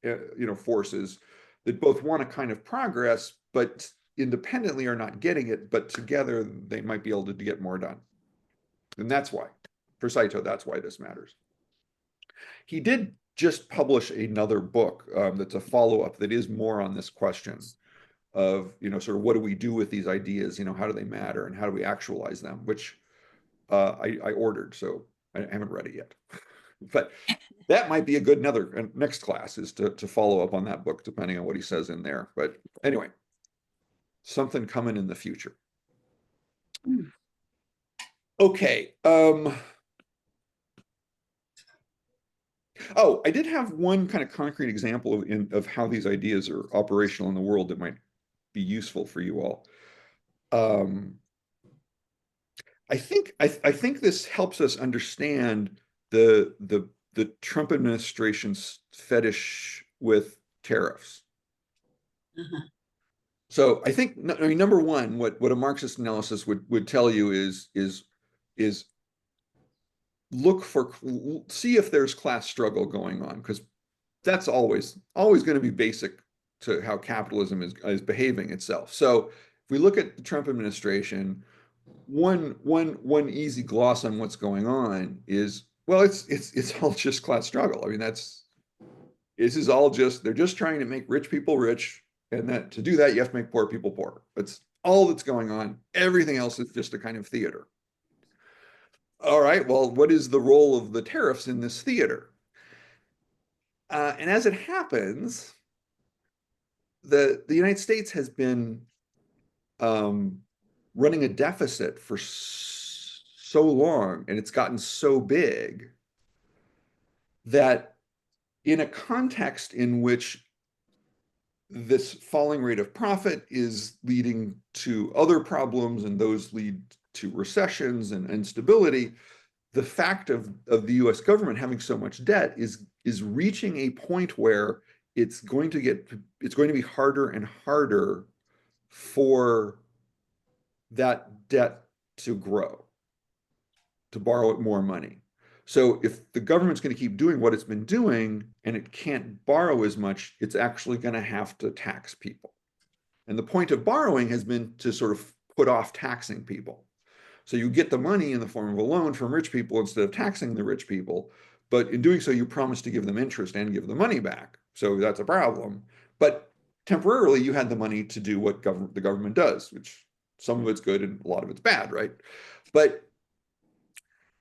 Speaker 1: forces that both want a kind of progress, but independently are not getting it, but together they might be able to get more done. And that's why, for Saito, that's why this matters. He did just publish another book that's a follow-up that is more on this question of, sort of what do we do with these ideas, how do they matter and how do we actualize them, which I ordered, so I haven't read it yet. But that might be a good next class is to follow up on that book, depending on what he says in there. But anyway, something coming in the future. Okay. Oh, I did have one kind of concrete example of how these ideas are operational in the world that might be useful for you all. I think this helps us understand the Trump administration's fetish with tariffs. So I think, I mean, number one, what a Marxist analysis would tell you is see if there's class struggle going on, because that's always going to be basic to how capitalism is behaving itself. So if we look at the Trump administration, one easy gloss on what's going on is, well, it's all just class struggle. I mean, this is all they're just trying to make rich people rich, and that to do that you have to make poor people poor. That's all that's going on. Everything else is just a kind of theater. All right, well, what is the role of the tariffs in this theater? And as it happens, the United States has been running a deficit for so long, and it's gotten so big that in a context in which this falling rate of profit is leading to other problems, and those lead to recessions and instability, the fact of the US government having so much debt is reaching a point where it's going to be harder and harder for that debt to grow, to borrow more money. So if the government's going to keep doing what it's been doing and it can't borrow as much, it's actually going to have to tax people. And the point of borrowing has been to sort of put off taxing people. So you get the money in the form of a loan from rich people instead of taxing the rich people. But in doing so, you promise to give them interest and give the money back. So that's a problem. But temporarily, you had the money to do what the government does, which some of it's good and a lot of it's bad, right? But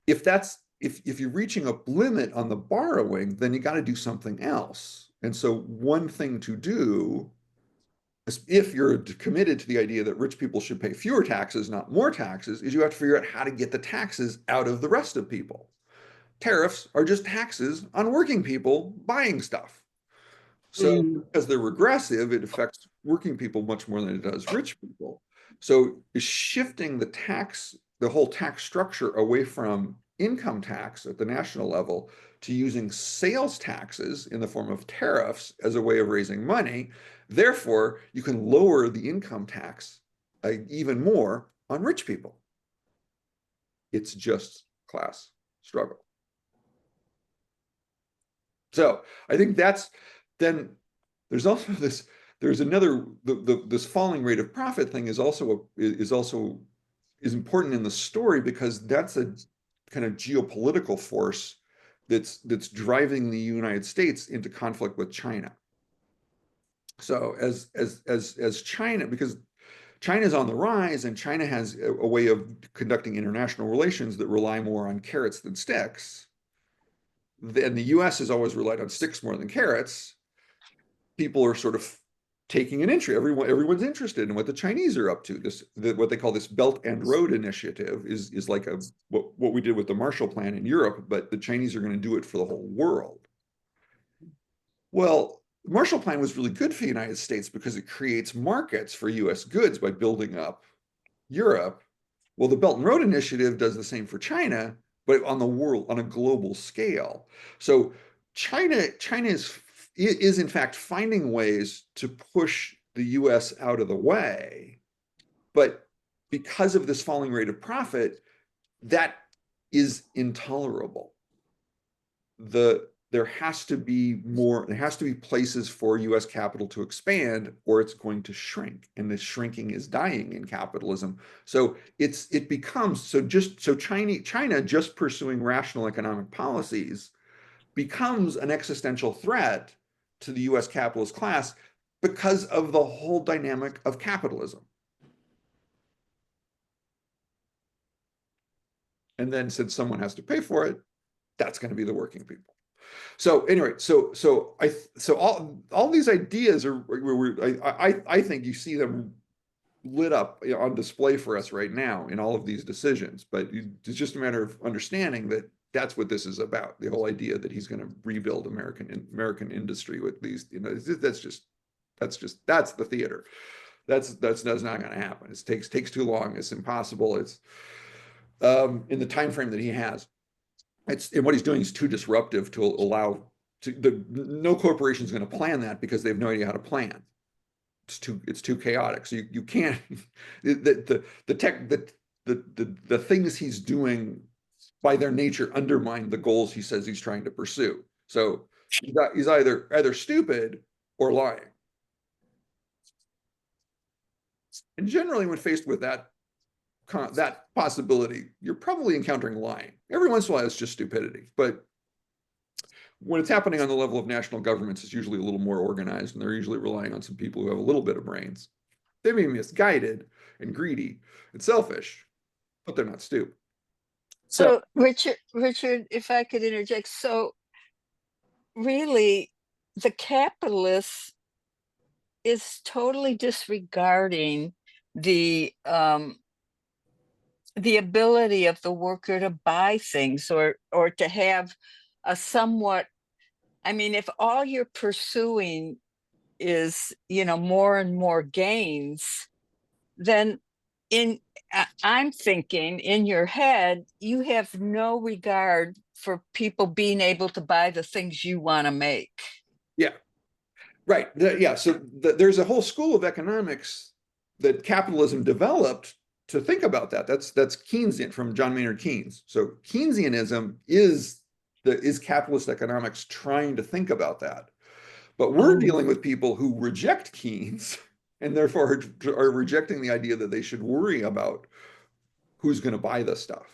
Speaker 1: if you're reaching a limit on the borrowing, then you got to do something else. And so one thing to do, if you're committed to the idea that rich people should pay fewer taxes, not more taxes, is you have to figure out how to get the taxes out of the rest of people. Tariffs are just taxes on working people buying stuff. So because they're regressive, it affects working people much more than it does rich people. So shifting the whole tax structure away from income tax at the national level to using sales taxes in the form of tariffs as a way of raising money. Therefore, you can lower the income tax even more on rich people. It's just class struggle. So I think then there's also this falling rate of profit thing is important in the story, because that's a kind of geopolitical force that's driving the United States into conflict with China. So as China, because China's on the rise, and China has a way of conducting international relations that rely more on carrots than sticks. Then the US has always relied on sticks more than carrots. People are sort of taking an entry. Everyone's interested in what the Chinese are up to. What they call this Belt and Road Initiative is like what we did with the Marshall Plan in Europe, but the Chinese are going to do it for the whole world. Well, the Marshall Plan was really good for the United States because it creates markets for US goods by building up Europe. Well, the Belt and Road Initiative does the same for China, but on a global scale. So China is in fact finding ways to push the US out of the way. But because of this falling rate of profit, that is intolerable. There has to be places for US capital to expand, or it's going to shrink. And the shrinking is dying in capitalism. So China just pursuing rational economic policies becomes an existential threat to the US capitalist class because of the whole dynamic of capitalism. And then since someone has to pay for it, that's going to be the working people. So anyway, so all these ideas are, I think you see them lit up on display for us right now in all of these decisions, but it's just a matter of understanding that that's what this is about. The whole idea that he's going to rebuild American industry with these, that's the theater. That's not going to happen. It takes too long. It's impossible. It's in the time frame that he has. And what he's doing is too disruptive to allow no corporation is going to plan that because they have no idea how to plan. It's too chaotic. So you can't the things he's doing by their nature undermine the goals he says he's trying to pursue. So he's either stupid or lying. And generally, when faced with that possibility, you're probably encountering lying. Every once in a while, it's just stupidity. But when it's happening on the level of national governments, it's usually a little more organized, and they're usually relying on some people who have a little bit of brains. They may be misguided and greedy and selfish, but they're not stupid.
Speaker 3: So Richard, if I could interject, so really the capitalist is totally disregarding the ability of the worker to buy things or to have a somewhat, I mean, if all you're pursuing is, more and more gains, then I'm thinking in your head, you have no regard for people being able to buy the things you want to make.
Speaker 1: Yeah, right. So there's a whole school of economics that capitalism developed to think about that. That's Keynesian, from John Maynard Keynes. So Keynesianism is capitalist economics trying to think about that. But we're dealing with people who reject Keynes and therefore are rejecting the idea that they should worry about who's going to buy the stuff.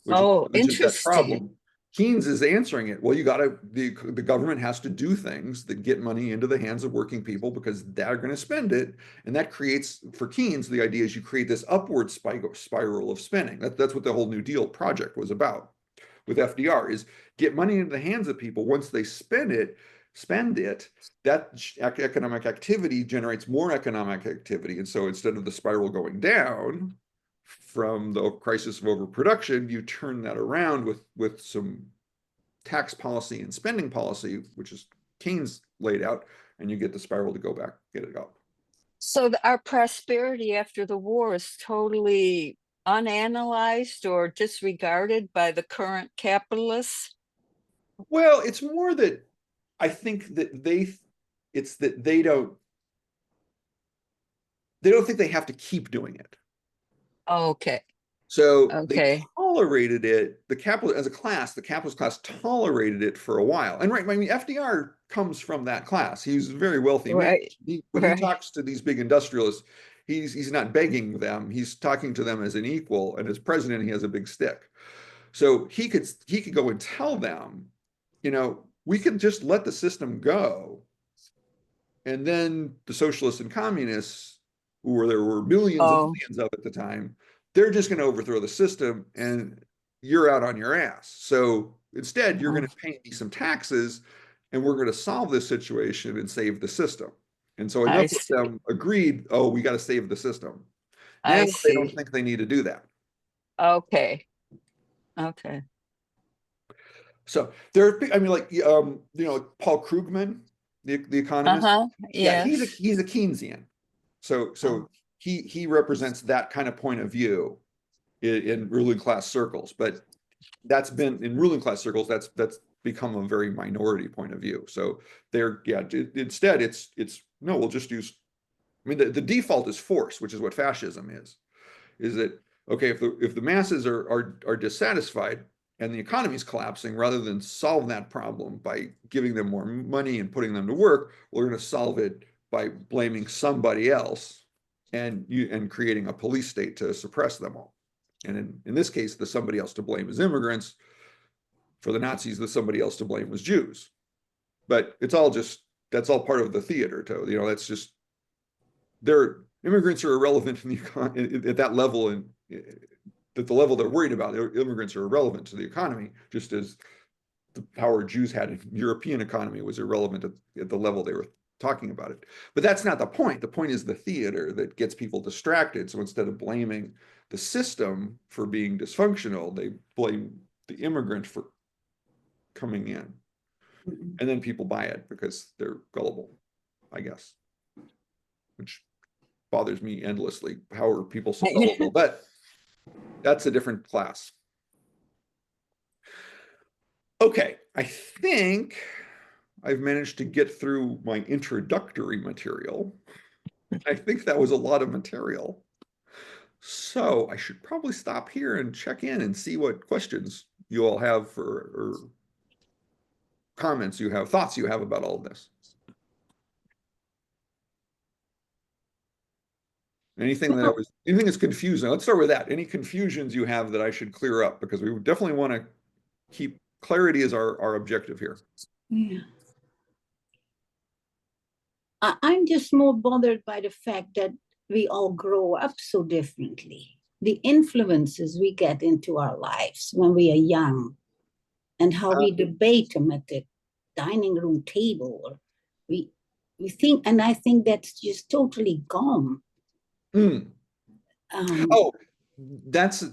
Speaker 1: Which is that problem. Keynes is answering it. Well, the government has to do things that get money into the hands of working people because they're going to spend it. And that creates, for Keynes, the idea is you create this upward spiral of spending. That's what the whole New Deal project was about with FDR, is get money into the hands of people. Once they spend it, that economic activity generates more economic activity. And so instead of the spiral going down from the crisis of overproduction, you turn that around with some tax policy and spending policy, which is Keynes laid out, and you get the spiral to go back, get it up.
Speaker 3: So our prosperity after the war is totally unanalyzed or disregarded by the current capitalists?
Speaker 1: Well, it's more that I think that they don't think they have to keep doing it.
Speaker 3: Okay.
Speaker 1: So they tolerated it. The capitalist class tolerated it for a while. And right, I mean, FDR comes from that class. He's a very wealthy man. When he talks to these big industrialists, he's not begging them. He's talking to them as an equal. And as president, he has a big stick. So he could go and tell them, we can just let the system go. And then the socialists and communists where there were millions and
Speaker 3: Oh,
Speaker 1: millions of at the time, they're just going to overthrow the system and you're out on your ass. So instead, you're going to pay me some taxes and we're going to solve this situation and save the system. And so
Speaker 3: I
Speaker 1: enough of
Speaker 3: see.
Speaker 1: them agreed, oh, we got to save the system. Now
Speaker 3: I
Speaker 1: they don't
Speaker 3: see.
Speaker 1: think they need to do that.
Speaker 3: Okay. Okay.
Speaker 1: So there, I mean, like Paul Krugman, the economist.
Speaker 3: Uh-huh.
Speaker 1: Yeah,
Speaker 3: Yes.
Speaker 1: he's a Keynesian. So
Speaker 3: Oh,
Speaker 1: he represents that kind of point of view in ruling class circles. But that's been in ruling class circles. That's become a very minority point of view. So instead it's no, we'll just use. I mean, the default is force, which is what fascism is. Is that okay? If the masses are dissatisfied and the economy is collapsing, rather than solve that problem by giving them more money and putting them to work, we're going to solve it by blaming somebody else and creating a police state to suppress them all. And in this case, the somebody else to blame is immigrants. For the Nazis, the somebody else to blame was Jews. But that's all part of the theater. That's just immigrants are irrelevant in at that level, and at the level they're worried about, immigrants are irrelevant to the economy, just as the power Jews had in European economy was irrelevant at the level they were talking about it. But that's not the point. The point is the theater that gets people distracted. So instead of blaming the system for being dysfunctional, they blame the immigrant for coming in. And then people buy it because they're gullible, I guess, which bothers me endlessly. How are people so gullible? But that's a different class. Okay, I think I've managed to get through my introductory material. I think that was a lot of material. So I should probably stop here and check in and see what questions you all have or comments you have, thoughts you have about all of this. Anything that's confusing. Let's start with that. Any confusions you have that I should clear up, because we definitely want to keep clarity as our objective here.
Speaker 4: Yeah. I'm just more bothered by the fact that we all grow up so differently. The influences we get into our lives when we are young and how we debate them at the dining room table. Or we think, and I think that's just totally gone.
Speaker 1: Oh, yes,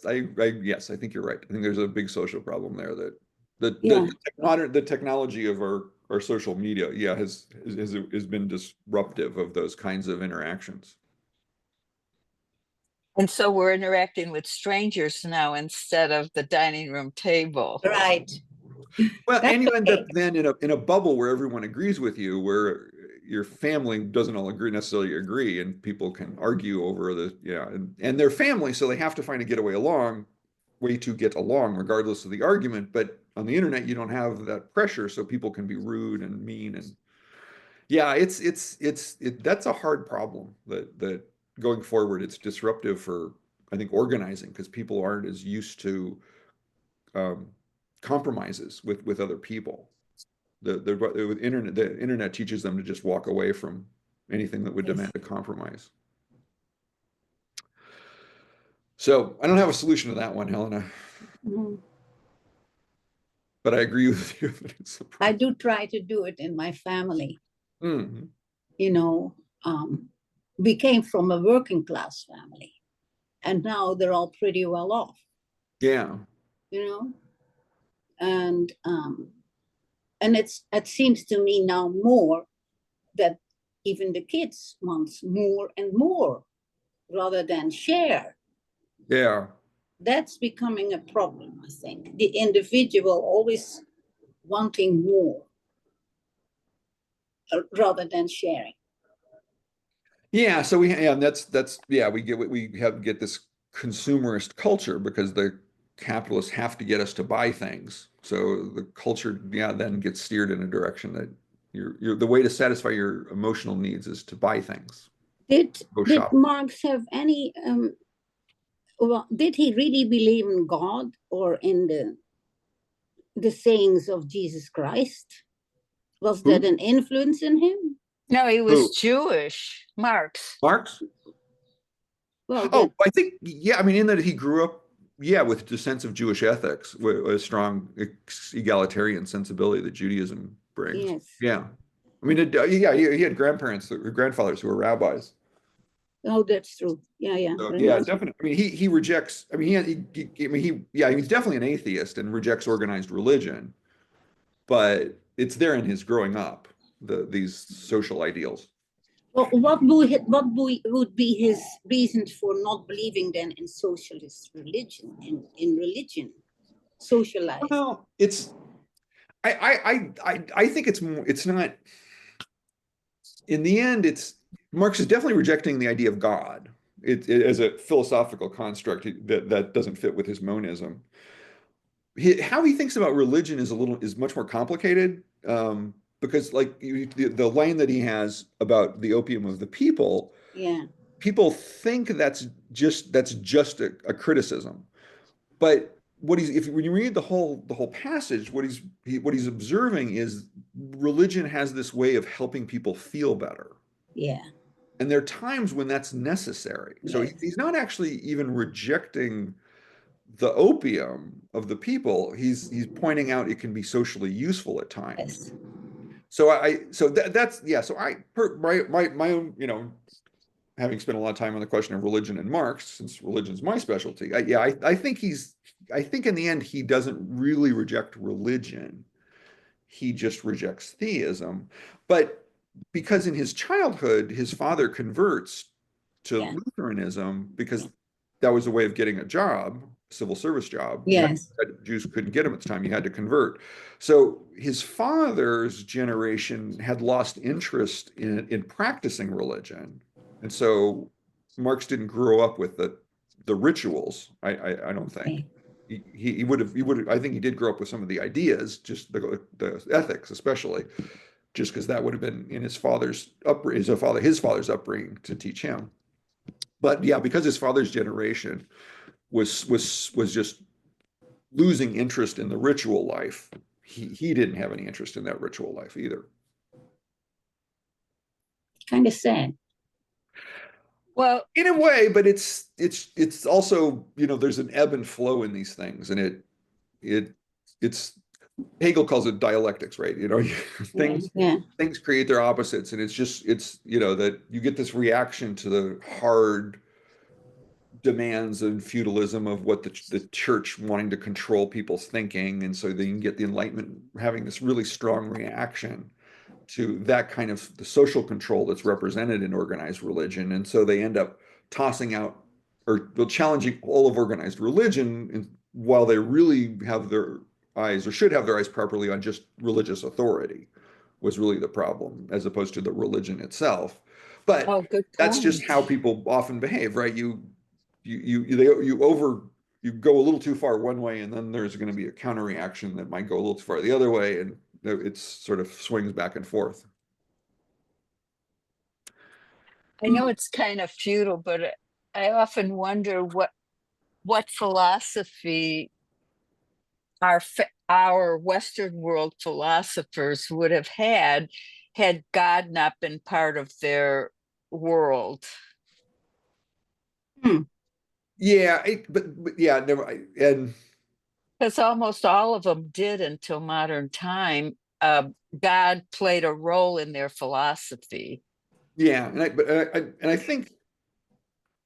Speaker 1: I think you're right. I think there's a big social problem there that the technology of our social media, has been disruptive of those kinds of interactions.
Speaker 3: and so we're interacting with strangers now instead of the dining room table.
Speaker 4: Right.
Speaker 1: Well,
Speaker 4: That's
Speaker 1: and you end
Speaker 4: okay.
Speaker 1: up then in a bubble where everyone agrees with you, where your family doesn't all necessarily agree, and people can argue over and their family, so they have to find a way to get along, regardless of the argument. But on the internet, you don't have that pressure, so people can be rude and mean, and that's a hard problem that going forward, it's disruptive for, I think, organizing, because people aren't as used to compromises with other people. The internet teaches them to just walk away from anything that would demand a compromise. So I don't have a solution to that one, Helena, but I agree with you that it's a
Speaker 4: I
Speaker 1: problem.
Speaker 4: do try to do it in my family.
Speaker 1: Mhm.
Speaker 4: We came from a working class family, and now they're all pretty well off.
Speaker 1: Yeah.
Speaker 4: And it seems to me now more that even the kids want more and more rather than share.
Speaker 1: Yeah.
Speaker 4: That's becoming a problem, I think. The individual always wanting more rather than sharing.
Speaker 1: Yeah. So we get this consumerist culture because the capitalists have to get us to buy things. So the culture, then gets steered in a direction that the way to satisfy your emotional needs is to buy things.
Speaker 4: Did
Speaker 1: Go shop.
Speaker 4: Marx have any? Did he really believe in God or in the sayings of Jesus Christ? Was that an influence in him?
Speaker 3: No, he was
Speaker 1: Who?
Speaker 3: Jewish. Marx.
Speaker 1: Marx?
Speaker 4: Well,
Speaker 1: Oh,
Speaker 4: that,
Speaker 1: I think, yeah, I mean, in that he grew up, yeah, with the sense of Jewish ethics, with a strong egalitarian sensibility that Judaism brings.
Speaker 4: yes.
Speaker 1: Yeah. I mean, yeah, he had grandparents, grandfathers who were rabbis.
Speaker 4: Oh, that's true. Yeah, yeah.
Speaker 1: So yeah,
Speaker 4: Remember.
Speaker 1: definitely. I mean, he rejects. I mean, I mean, yeah, he's definitely an atheist and rejects organized religion, but it's there in his growing up, these social ideals.
Speaker 4: Well, would be his reasons for not believing then in socialist religion, in religion, socialized?
Speaker 1: Well, it's I think it's more. It's not. In the end, it's Marx is definitely rejecting the idea of God. As a philosophical construct that doesn't fit with his monism. How he thinks about religion is much more complicated, because like the line that he has about the opium of the people,
Speaker 4: Yeah,
Speaker 1: people think that's just a criticism. But what he's if when you read the whole passage, what he's observing is religion has this way of helping people feel better.
Speaker 4: yeah,
Speaker 1: And there are times when that's necessary. So
Speaker 4: yes,
Speaker 1: he's not actually even rejecting the opium of the people. He's pointing out it can be socially useful at times.
Speaker 4: yes.
Speaker 1: So that's yeah. So my own having spent a lot of time on the question of religion and Marx, since religion's my specialty. I think I think in the end he doesn't really reject religion. He just rejects theism. But because in his childhood, his father converts to
Speaker 4: Yeah,
Speaker 1: Lutheranism because that was a way of getting a job, civil service job.
Speaker 4: yes,
Speaker 1: Jews couldn't get them at the time. You had to convert. So his father's generation had lost interest in practicing religion. And so Marx didn't grow up with the rituals, I don't think.
Speaker 4: okay.
Speaker 1: He would have I think he did grow up with some of the ideas, just the ethics especially, just because that would have been in his father's upbringing to teach him. But yeah, because his father's generation was just losing interest in the ritual life, he didn't have any interest in that ritual life either.
Speaker 4: Kind of sad.
Speaker 3: Well,
Speaker 1: In a way, but it's also, there's an ebb and flow in these things, and it's Hegel calls it dialectics, right?
Speaker 4: Yeah,
Speaker 1: Things
Speaker 4: yeah,
Speaker 1: things create their opposites, and it's that you get this reaction to the hard demands and feudalism of what the church wanting to control people's thinking, and so then you can get the Enlightenment having this really strong reaction to that kind of the social control that's represented in organized religion, and so they end up tossing out or challenging all of organized religion, while they really have their eyes or should have their eyes properly on just religious authority was really the problem, as opposed to the religion itself. But
Speaker 3: oh, good
Speaker 1: that's just
Speaker 3: point.
Speaker 1: how people often behave, right? You go a little too far one way, and then there's going to be a counter reaction that might go a little too far the other way, and it's sort of swings back and forth.
Speaker 3: I know it's kind of futile, but I often wonder what philosophy our Western world philosophers would have had God not been part of their world.
Speaker 4: hmm.
Speaker 1: Yeah, but yeah, never. And
Speaker 3: Because almost all of them did until modern time. God played a role in their philosophy.
Speaker 1: yeah, and I think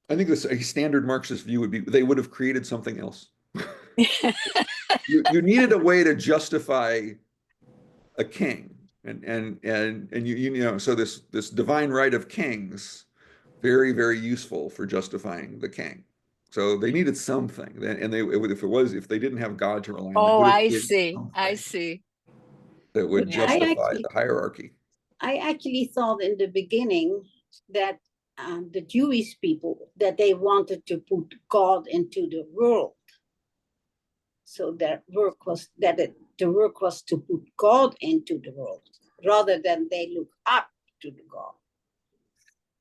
Speaker 1: this a standard Marxist view would be they would have created something else. You needed a way to justify a king, and so this divine right of kings, very very useful for justifying the king. So they needed something, and if they didn't have God to rely on, they
Speaker 3: Oh,
Speaker 1: would have
Speaker 3: I
Speaker 1: created
Speaker 3: see. I
Speaker 1: something
Speaker 3: see.
Speaker 1: that would
Speaker 4: Yeah, I
Speaker 1: justify
Speaker 4: actually,
Speaker 1: the hierarchy.
Speaker 4: I actually thought in the beginning that the Jewish people that they wanted to put God into the world. So the work was to put God into the world rather than they look up to the God.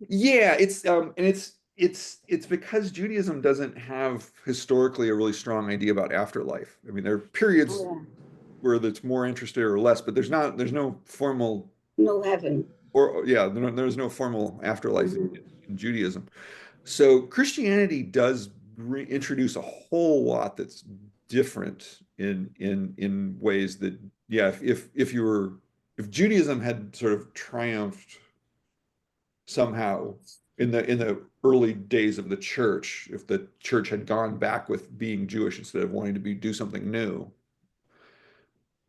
Speaker 1: Yeah, it's because Judaism doesn't have historically a really strong idea about afterlife. I mean, there are periods
Speaker 4: Oh,
Speaker 1: where that's more interested or less, but there's no formal
Speaker 4: yeah. No heaven.
Speaker 1: or yeah, there's no formal afterlife in Judaism. So Christianity does introduce a whole lot that's different in ways that, yeah, if Judaism had sort of triumphed somehow in the early days of the church, if the church had gone back with being Jewish instead of wanting to do something new,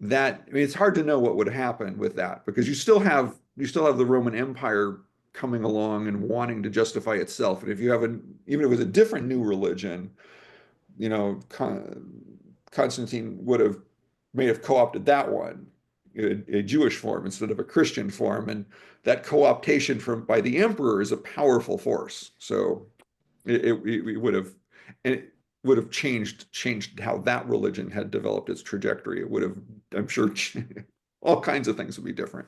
Speaker 1: that, I mean, it's hard to know what would happen with that, because you still have the Roman Empire coming along and wanting to justify itself. And if you have even if it was a different new religion, you know, Constantine may have co-opted that one, a Jewish form instead of a Christian form, and that co-optation by the emperor is a powerful force. So it would have, and it would have changed how that religion had developed its trajectory. It would have, I'm sure, all kinds of things would be different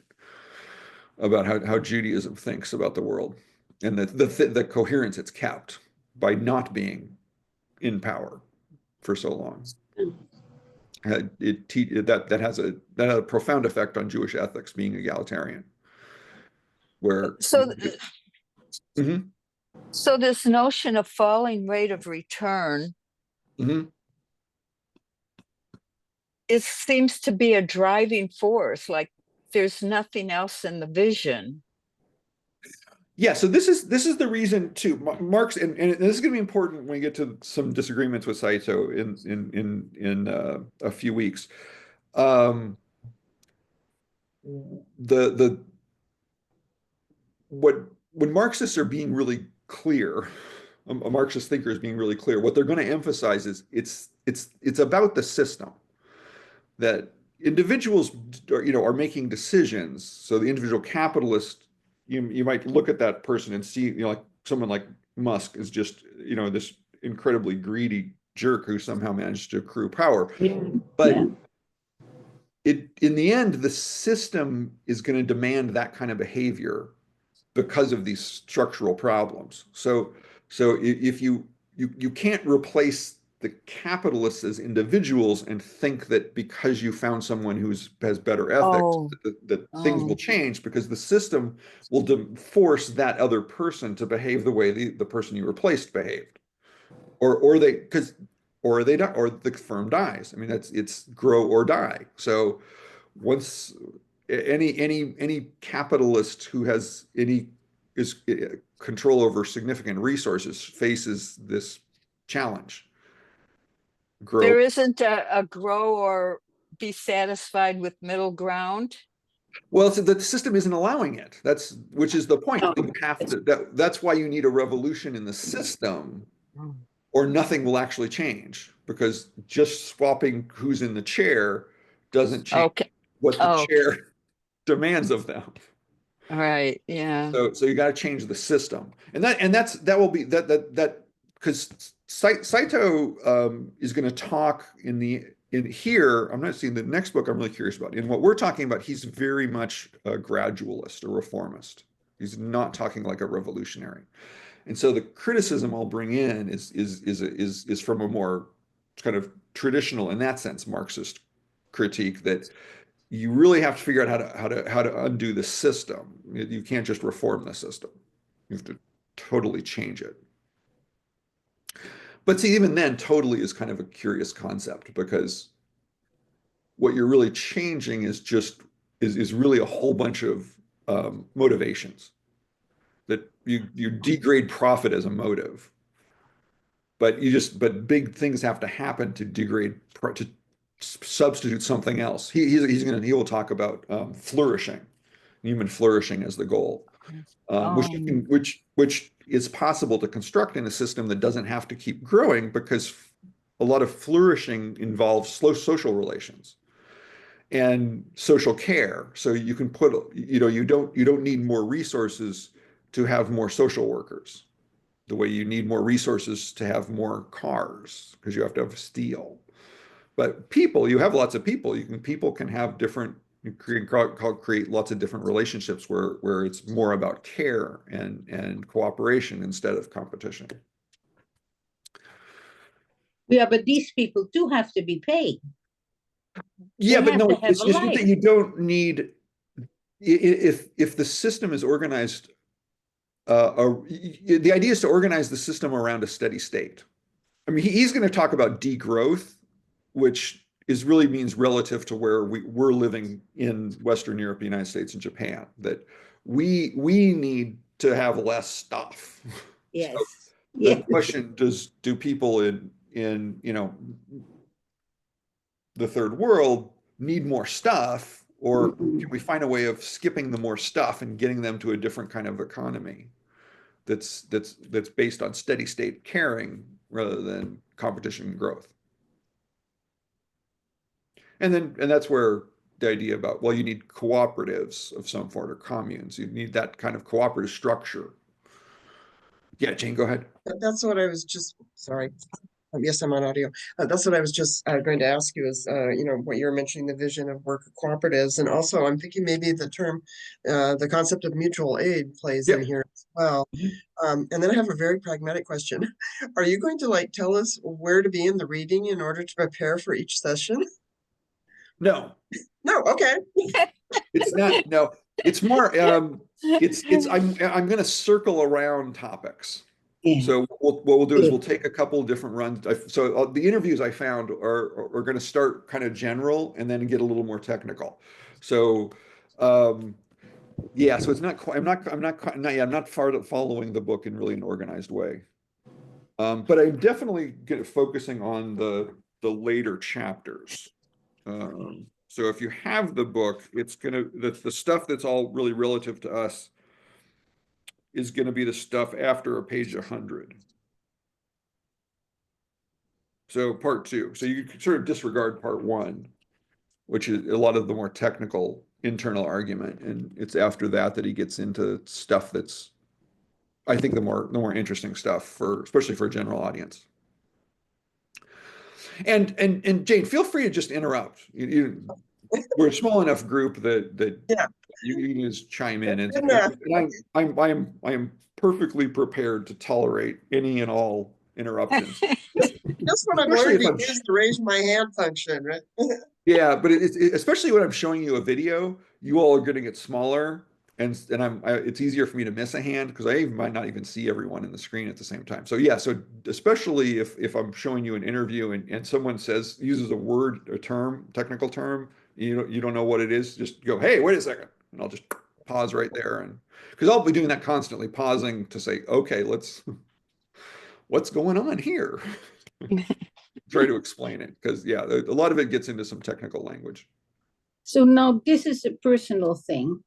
Speaker 1: about how Judaism thinks about the world, and the coherence it's kept by not being in power for so long. That had a profound effect on Jewish ethics, being egalitarian, where
Speaker 3: So,
Speaker 1: Mhm,
Speaker 3: so this notion of falling rate of return,
Speaker 1: mhm.
Speaker 3: it seems to be a driving force. Like there's nothing else in the vision.
Speaker 1: Yeah, so this is the reason too. Marx, and this is going to be important when we get to some disagreements with Saito in a few weeks. Um, the what when Marxists are being really clear, a Marxist thinker is being really clear. What they're going to emphasize is it's about the system, that individuals are making decisions. So the individual capitalist, you might look at that person and see, like someone like Musk is just, this incredibly greedy jerk who somehow managed to accrue power.
Speaker 4: Yeah.
Speaker 1: But
Speaker 4: Yeah.
Speaker 1: in the end, the system is going to demand that kind of behavior because of these structural problems. So if you can't replace the capitalists as individuals and think that because you found someone has better ethics,
Speaker 3: Oh,
Speaker 1: that things will
Speaker 3: oh,
Speaker 1: change, because the system will force that other person to behave the way the person you replaced behaved, or they because or they die, or the firm dies. I mean, it's grow or die. So once any capitalist who has any is control over significant resources faces this challenge: grow.
Speaker 3: there isn't a grow or be satisfied with middle ground.
Speaker 1: Well, so the system isn't allowing it. Which is the point.
Speaker 4: Oh,
Speaker 1: You have to. That's why you need a revolution in the system,
Speaker 3: Mm.
Speaker 1: or nothing will actually change. Because just swapping who's in the chair doesn't change
Speaker 3: Okay.
Speaker 1: what the
Speaker 3: Okay.
Speaker 1: chair demands of them.
Speaker 3: All right. Yeah.
Speaker 1: So you got to change the system, and that will be that because Saito is going to talk in here. I'm not seeing the next book. I'm really curious about. In what we're talking about, he's very much a gradualist, a reformist. He's not talking like a revolutionary, and so the criticism I'll bring in is from a more kind of traditional, in that sense, Marxist critique, that you really have to figure out how to undo the system. You can't just reform the system. You have to totally change it. But see, even then, totally is kind of a curious concept, because what you're really changing is really a whole bunch of motivations, that you degrade profit as a motive, but big things have to happen to to substitute something else. He will talk about flourishing, human flourishing as the goal,
Speaker 3: Um,
Speaker 1: which is possible to construct in a system that doesn't have to keep growing, because a lot of flourishing involves slow social relations and social care. So you can you don't need more resources to have more social workers, the way you need more resources to have more cars, because you have to have steel. But you have lots of people. People can have different, you create lots of different relationships where it's more about care and cooperation instead of competition.
Speaker 4: Yeah, but these people too have to be paid.
Speaker 1: Yeah,
Speaker 4: They
Speaker 1: but
Speaker 4: have
Speaker 1: no,
Speaker 4: to have
Speaker 1: it's
Speaker 4: a
Speaker 1: just that
Speaker 4: life.
Speaker 1: you don't need if the system is organized, the idea is to organize the system around a steady state. I mean, he's going to talk about degrowth, which is really means relative to where we're living in Western Europe, the United States, and Japan, that we need to have less stuff.
Speaker 4: Yes.
Speaker 1: So the
Speaker 4: Yes.
Speaker 1: question, do people in the third world need more stuff, or
Speaker 4: Mhm.
Speaker 1: can we find a way of skipping the more stuff and getting them to a different kind of economy that's based on steady state caring rather than competition and growth? And that's where the idea about, well, you need cooperatives of some sort or communes. You need that kind of cooperative structure. Yeah, Jane, go ahead.
Speaker 5: That's what I was just, sorry. Yes, I'm on audio. That's what I was just going to ask you is, what you're mentioning, the vision of worker cooperatives. And also I'm thinking maybe the concept of mutual aid plays in
Speaker 1: Yeah.
Speaker 5: here as well. And then I have a very pragmatic question. Are you going to like tell us where to be in the reading in order to prepare for each session?
Speaker 1: No,
Speaker 5: No, okay.
Speaker 1: it's not. No, it's more, I'm going to circle around topics.
Speaker 4: Yeah.
Speaker 1: So what we'll do is
Speaker 4: Yeah.
Speaker 1: we'll take a couple of different runs. So the interviews I found are going to start kind of general and then get a little more technical. So yeah, so it's not quite, I'm not following the book in really an organized way. But I'm definitely focusing on the later chapters. So if you have the book, it's gonna the stuff that's all really relative to us is going to be the stuff after page 100. So part 2. So you can sort of disregard part 1, which is a lot of the more technical internal argument, and it's after that that he gets into stuff that's, I think, the more interesting stuff especially for a general audience. And Jane, feel free to just interrupt. We're a small enough group that
Speaker 5: Yeah.
Speaker 1: you can just chime in, and
Speaker 5: Enough.
Speaker 1: I am perfectly prepared to tolerate any and all interruptions.
Speaker 5: Just when I'm
Speaker 1: Especially
Speaker 5: learning
Speaker 1: if I'm
Speaker 5: to use the raise my hand function, right?
Speaker 1: Yeah, but especially when I'm showing you a video, you all are going to get smaller, and it's easier for me to miss a hand because I might not even see everyone in the screen at the same time. So yeah, so especially if I'm showing you an interview and someone uses a term, technical term, you don't know what it is, just go, hey, wait a second, and I'll just pause right there, and because I'll be doing that constantly, pausing to say, okay, what's going on here? Try to explain it because yeah, a lot of it gets into some technical language.
Speaker 4: So now this is a personal thing.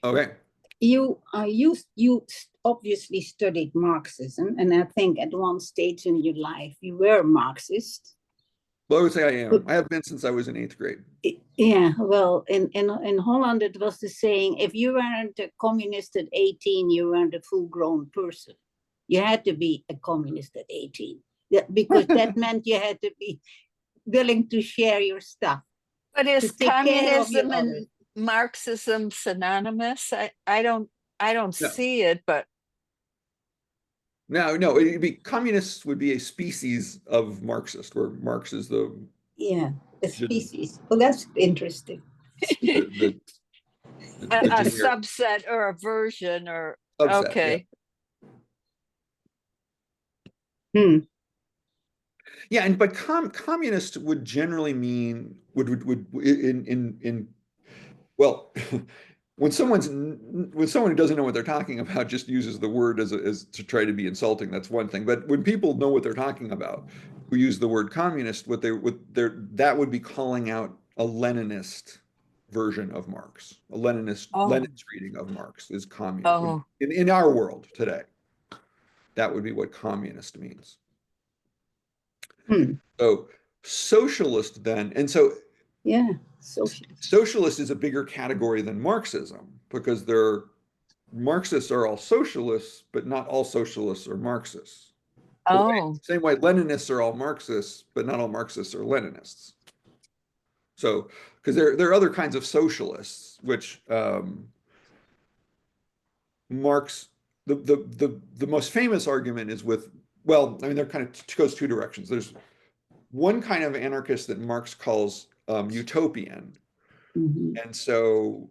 Speaker 1: Okay.
Speaker 4: You obviously studied Marxism, and I think at one stage in your life you were Marxist.
Speaker 1: Well, I would say I am. I have been since I was in 8th grade.
Speaker 4: Yeah, well, in Holland it was the saying: if you weren't a communist at 18, you weren't a full-grown person. You had to be a communist at 18, because that meant you had to be willing to share your stuff.
Speaker 3: But is communism and Marxism synonymous? I don't
Speaker 1: No.
Speaker 3: see it, but
Speaker 1: No, communists would be a species of Marxist, where Marx is the
Speaker 4: a species. Well, that's interesting.
Speaker 3: a subset or a version or
Speaker 1: subset,
Speaker 3: okay.
Speaker 1: Yeah. Yeah, but communist would generally mean would in well, when someone who doesn't know what they're talking about just uses the word as to try to be insulting, that's one thing. But when people know what they're talking about, who use the word communist, that would be calling out a Leninist version of Marx. Leninist reading of Marx is communist.
Speaker 3: Oh.
Speaker 1: In our world today, that would be what communist means. So socialist then, and so
Speaker 4: yeah,
Speaker 1: socialist is a bigger category than Marxism because Marxists are all socialists, but not all socialists are Marxists. Same way Leninists are all Marxists, but not all Marxists are Leninists. So because there are other kinds of socialists, which Marx, the most famous argument is with, well, I mean, they're kind of goes two directions. There's one kind of anarchist that Marx calls utopian. And so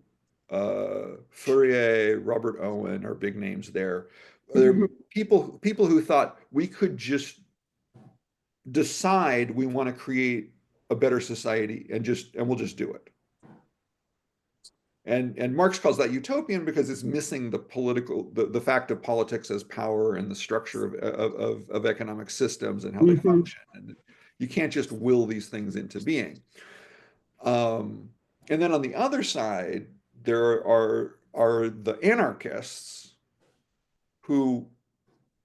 Speaker 1: Fourier, Robert Owen are big names there. They're people who thought we could just decide we want to create a better society and we'll just do it. And Marx calls that utopian because it's missing the fact of politics as power and the structure of economic systems and how they function. And you can't just will these things into being. And then on the other side, there are the anarchists who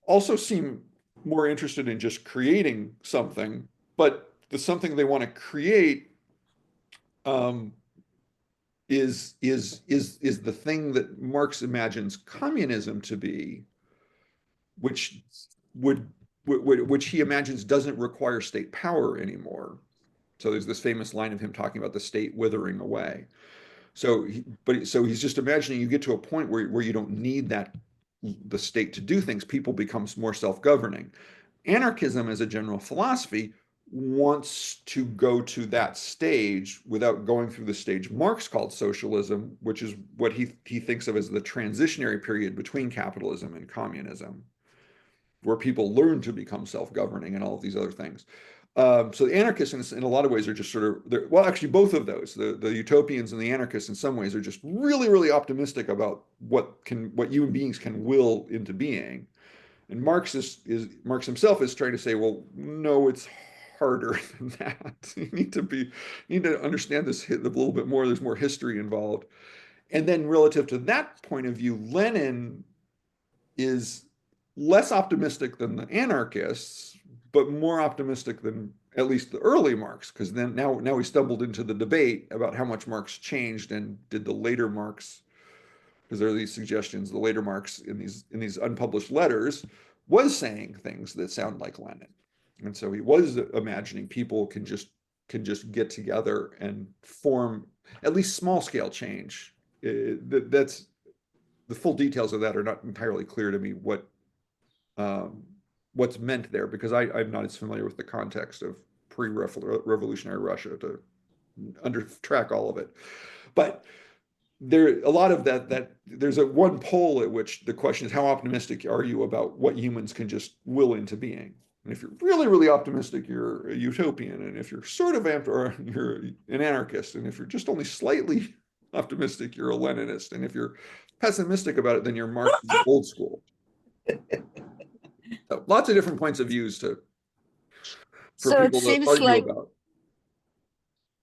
Speaker 1: also seem more interested in just creating something, but the something they want to create is the thing that Marx imagines communism to be, which which he imagines doesn't require state power anymore. So there's this famous line of him talking about the state withering away. So he's just imagining you get to a point where you don't need the state to do things. People become more self-governing. Anarchism as a general philosophy wants to go to that stage without going through the stage Marx called socialism, which is what he thinks of as the transitionary period between capitalism and communism, where people learn to become self-governing and all of these other things. So the anarchists in a lot of ways are just sort of, well, actually both of those, the utopians and the anarchists in some ways are just really, really optimistic about what human beings can will into being. And Marx himself is trying to say, well, no, it's harder than that. You need to understand this a little bit more. There's more history involved. And then relative to that point of view, Lenin is less optimistic than the anarchists, but more optimistic than at least the early Marx, because then now we stumbled into the debate about how much Marx changed and did the later Marx, because there are these suggestions, the later Marx in these unpublished letters was saying things that sound like Lenin. And so he was imagining people can just get together and form at least small scale change. That's the full details of that are not entirely clear to me what's meant there, because I'm not as familiar with the context of pre-revolutionary Russia to track all of it. But there a lot of that there's one pole at which the question is, how optimistic are you about what humans can just will into being? And if you're really, really optimistic, you're a utopian. And if you're sort of or you're an anarchist. And if you're just only slightly optimistic, you're a Leninist. And if you're pessimistic about it, then you're Marx old school. So lots of different points of views for people to argue about.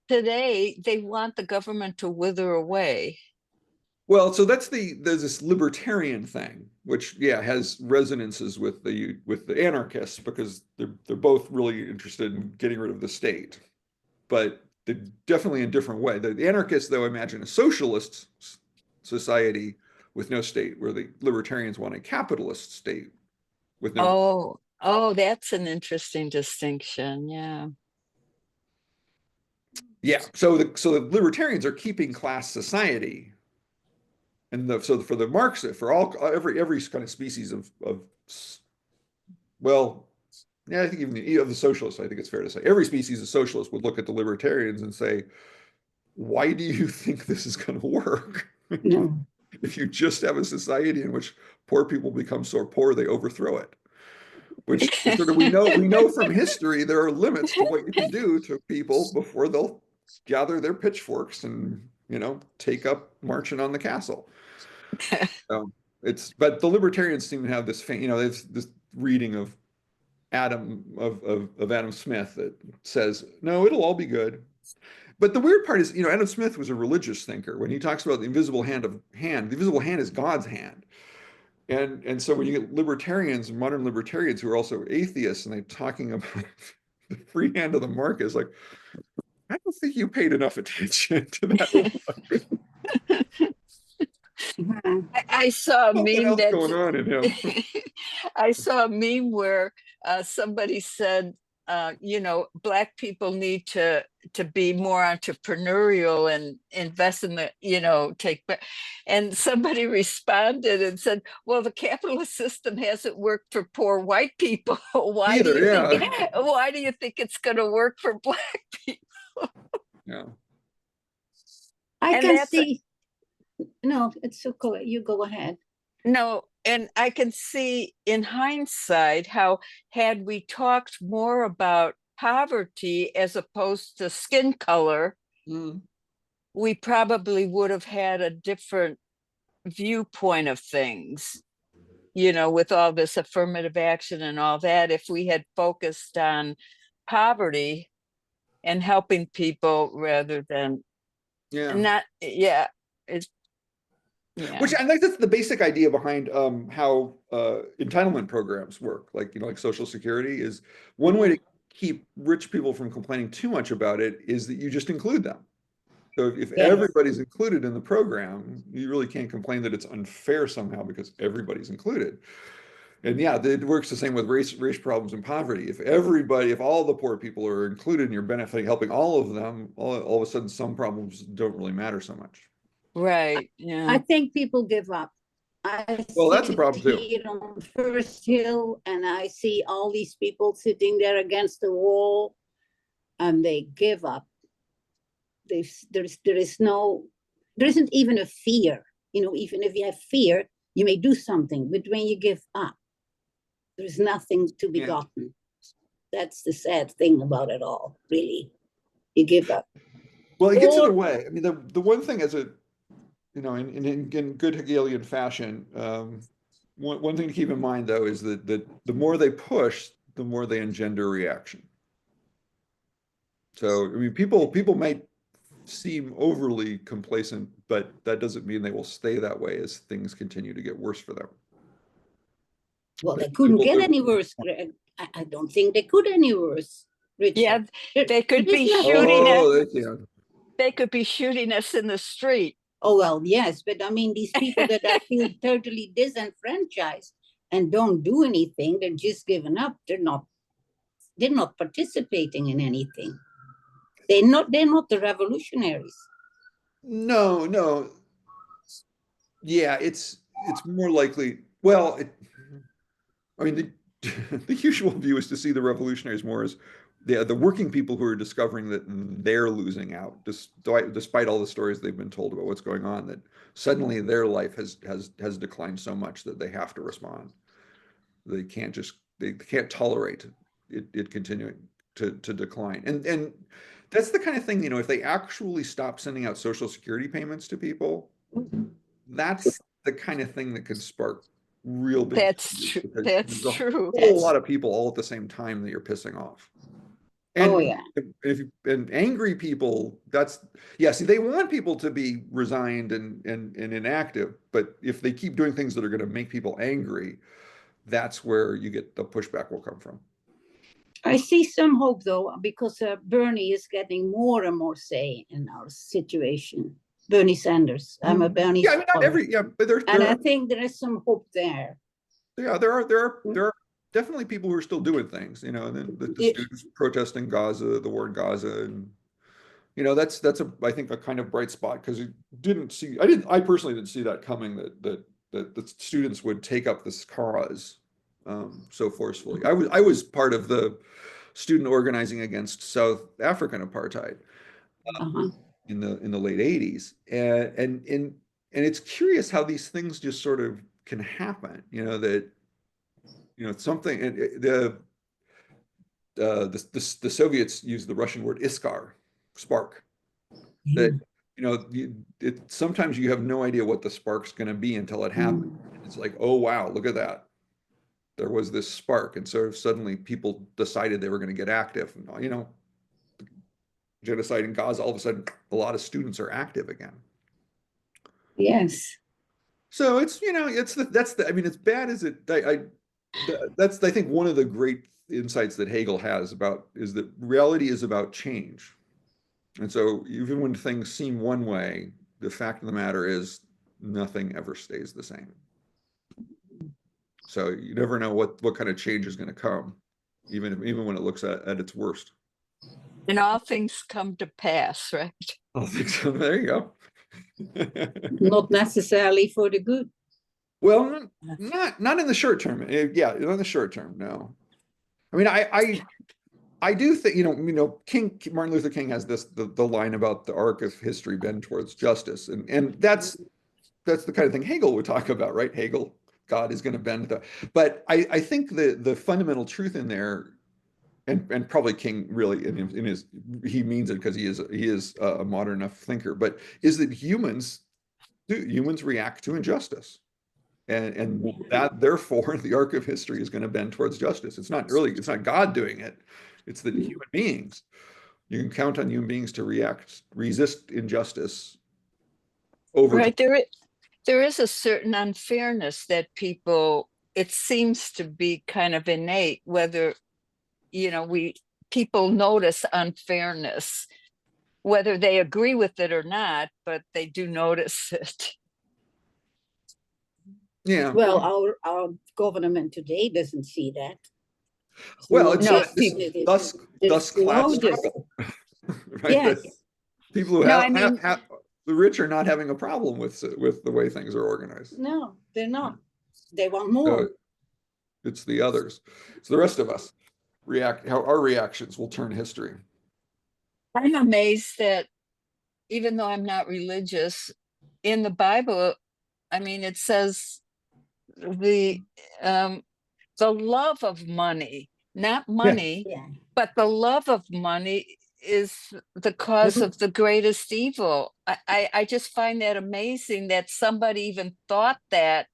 Speaker 3: Today they want the government to wither away.
Speaker 1: Well, so there's this libertarian thing, which has resonances with the anarchists, because they're both really interested in getting rid of the state, but they're definitely in a different way. The anarchists, though, imagine a socialist society with no state, where the libertarians want a capitalist state with no.
Speaker 3: Oh, that's an interesting distinction.
Speaker 1: Yeah. So the libertarians are keeping class society. And so for the Marxists, for every kind of species of well, I think even of the socialists, I think it's fair to say every species of socialist would look at the libertarians and say, why do you think this is going to work?
Speaker 4: No.
Speaker 1: If you just have a society in which poor people become so poor they overthrow it, which sort of we know from history, there are limits to what you can do to people before they'll gather their pitchforks and take up marching on the castle. But the libertarians seem to have this this reading of Adam Smith that says, no, it'll all be good. But the weird part is, Adam Smith was a religious thinker. When he talks about the invisible hand, the invisible hand is God's hand. And so when you get libertarians, modern libertarians who are also atheists, and they're talking about the free hand of the market, it's like, I don't think you paid enough attention to that.
Speaker 3: I saw a meme that's
Speaker 1: going on in him.
Speaker 3: I saw a meme where somebody said, Black people need to be more entrepreneurial and invest in and somebody responded and said, well, the capitalist system hasn't worked for poor white people. Why do you think it's going to work for Black people?
Speaker 1: Yeah.
Speaker 4: I can see No, it's okay. You go ahead.
Speaker 3: No, and I can see in hindsight how had we talked more about poverty as opposed to skin color,
Speaker 1: Mm.
Speaker 3: we probably would have had a different viewpoint of things, you know, with all this affirmative action and all that, if we had focused on poverty and helping people rather than
Speaker 1: Yeah.
Speaker 3: not, yeah, it's, yeah.
Speaker 1: Which I think that's the basic idea behind how entitlement programs work. Like, like Social Security is one way to keep rich people from complaining too much about it is that you just include them. So if
Speaker 4: Yes.
Speaker 1: everybody's included in the program, you really can't complain that it's unfair somehow because everybody's included. And yeah, it works the same with race problems and poverty. If all the poor people are included and you're benefiting, helping all of them, all of a sudden some problems don't really matter so much.
Speaker 3: Right,
Speaker 4: I
Speaker 3: yeah.
Speaker 4: think people give up. I
Speaker 1: Well,
Speaker 4: see
Speaker 1: that's a
Speaker 4: it
Speaker 1: problem too.
Speaker 4: here on First Hill, and I see all these people sitting there against the wall, and they give up. There isn't even a fear. Even if you have fear, you may do something, but when you give up, there's nothing to be
Speaker 1: Yeah.
Speaker 4: gotten. That's the sad thing about it all, really. You give up.
Speaker 1: Well, it gets in
Speaker 4: Or-
Speaker 1: the way. I mean, the one thing as in good Hegelian fashion, one thing to keep in mind though is that the more they push, the more they engender reaction. So, I mean, people might seem overly complacent, but that doesn't mean they will stay that way as things continue to get worse for them.
Speaker 4: Well,
Speaker 1: But
Speaker 4: they couldn't
Speaker 1: people
Speaker 4: get
Speaker 1: do.
Speaker 4: any worse, Greg. I don't think they could any worse,
Speaker 3: Yeah,
Speaker 4: Richard.
Speaker 3: they could
Speaker 4: It is
Speaker 3: be
Speaker 4: not-
Speaker 3: shooting at,
Speaker 1: Oh, they can.
Speaker 3: they could be shooting us in the street.
Speaker 4: Oh, well, yes, but I mean, these people that I feel totally disenfranchised and don't do anything, they're just giving up. They're not participating in anything. They're not the revolutionaries.
Speaker 1: No, no. Yeah, it's more likely. Well, I mean, the usual view is to see the revolutionaries more as the working people who are discovering that they're losing out, despite all the stories they've been told about what's going on, that suddenly their life has declined so much that they have to respond. They can't tolerate it continuing to decline. And that's the kind of thing, if they actually stop sending out Social Security payments to people, that's the kind of thing that could spark real big
Speaker 3: That's
Speaker 1: changes,
Speaker 3: true.
Speaker 1: because
Speaker 3: That's
Speaker 1: there's a
Speaker 3: true.
Speaker 1: whole lot of people all at the same time that you're pissing off. And
Speaker 4: Oh, yeah.
Speaker 1: and angry people, see, they want people to be resigned and inactive, but if they keep doing things that are going to make people angry, that's where you get the pushback will come from.
Speaker 4: I see some hope, though, because Bernie is getting more and more say in our situation. Bernie Sanders. I'm a Bernie.
Speaker 1: Yeah, I mean, not every, but
Speaker 4: and I think there is some hope there.
Speaker 1: Yeah, there are definitely people who are still doing things, and then the students protesting Gaza, the war in Gaza, and that's I think a kind of bright spot, because I personally didn't see that coming, that the students would take up this cause so forcefully. I was part of the student organizing against South African apartheid in the late 80s, and it's curious how these things just sort of can happen, that something, the Soviets used the Russian word iskar, spark, that sometimes you have no idea what the spark's going to be until it happens. It's like, oh wow, look at that, there was this spark, and so suddenly people decided they were going to get active, and genocide in Gaza, all of a sudden a lot of students are active again.
Speaker 4: Yes.
Speaker 1: So it's I mean, as bad as that's I think one of the great insights that Hegel has is that reality is about change. And so even when things seem one way, the fact of the matter is nothing ever stays the same. So you never know what kind of change is going to come, even when it looks at its worst.
Speaker 3: And all things come to pass, right?
Speaker 1: I think so. There you go.
Speaker 4: Not necessarily for the good.
Speaker 1: Well, not in the short term. Yeah, not in the short term. No. I mean, I do think, Martin Luther King has the line about the arc of history bend towards justice, and that's that's the kind of thing Hegel would talk about, right? Hegel, God is going to bend but I think the fundamental truth in there, and probably King really in his he means it because he is a modern enough thinker, but is that humans react to injustice. And that therefore the arc of history is going to bend towards justice. It's not God doing it. It's that human beings, you can count on human beings to resist injustice over time.
Speaker 3: Right. There is a certain unfairness that people, it seems to be kind of innate, whether, people notice unfairness, whether they agree with it or not, but they do notice it.
Speaker 1: Yeah.
Speaker 4: Well, our government today doesn't see that.
Speaker 1: Well, it's
Speaker 3: No,
Speaker 1: thus class
Speaker 4: no,
Speaker 1: struggle, right?
Speaker 4: yes.
Speaker 1: People who
Speaker 3: No, I mean,
Speaker 1: have the rich are not having a problem with the way things are organized.
Speaker 4: No, they're not. They want more.
Speaker 1: So it's the others. It's the rest of us how our reactions will turn history.
Speaker 3: I'm amazed that even though I'm not religious, in the Bible, I mean, it says the love of money, not money,
Speaker 4: Yeah.
Speaker 3: but the love of money is the cause of the greatest evil. I just find that amazing that somebody even thought that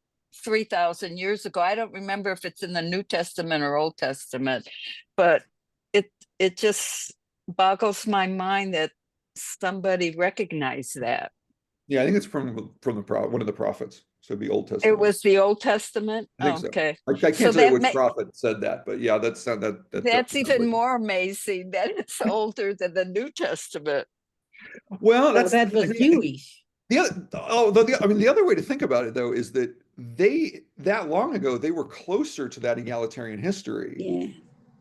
Speaker 3: 3,000 years ago. I don't remember if it's in the New Testament or Old Testament, but it just boggles my mind that somebody recognized that.
Speaker 1: Yeah, I think it's from one of the prophets. So it'd be Old
Speaker 3: It
Speaker 1: Testament.
Speaker 3: was the Old Testament.
Speaker 1: I think so.
Speaker 3: Okay.
Speaker 1: I can't
Speaker 3: So
Speaker 1: tell you
Speaker 3: that
Speaker 1: which prophet said that, but yeah, that's
Speaker 3: even more amazing that it's older than the New Testament.
Speaker 1: Well,
Speaker 4: that was Jewish.
Speaker 1: The other way to think about it though is that that long ago they were closer to that egalitarian history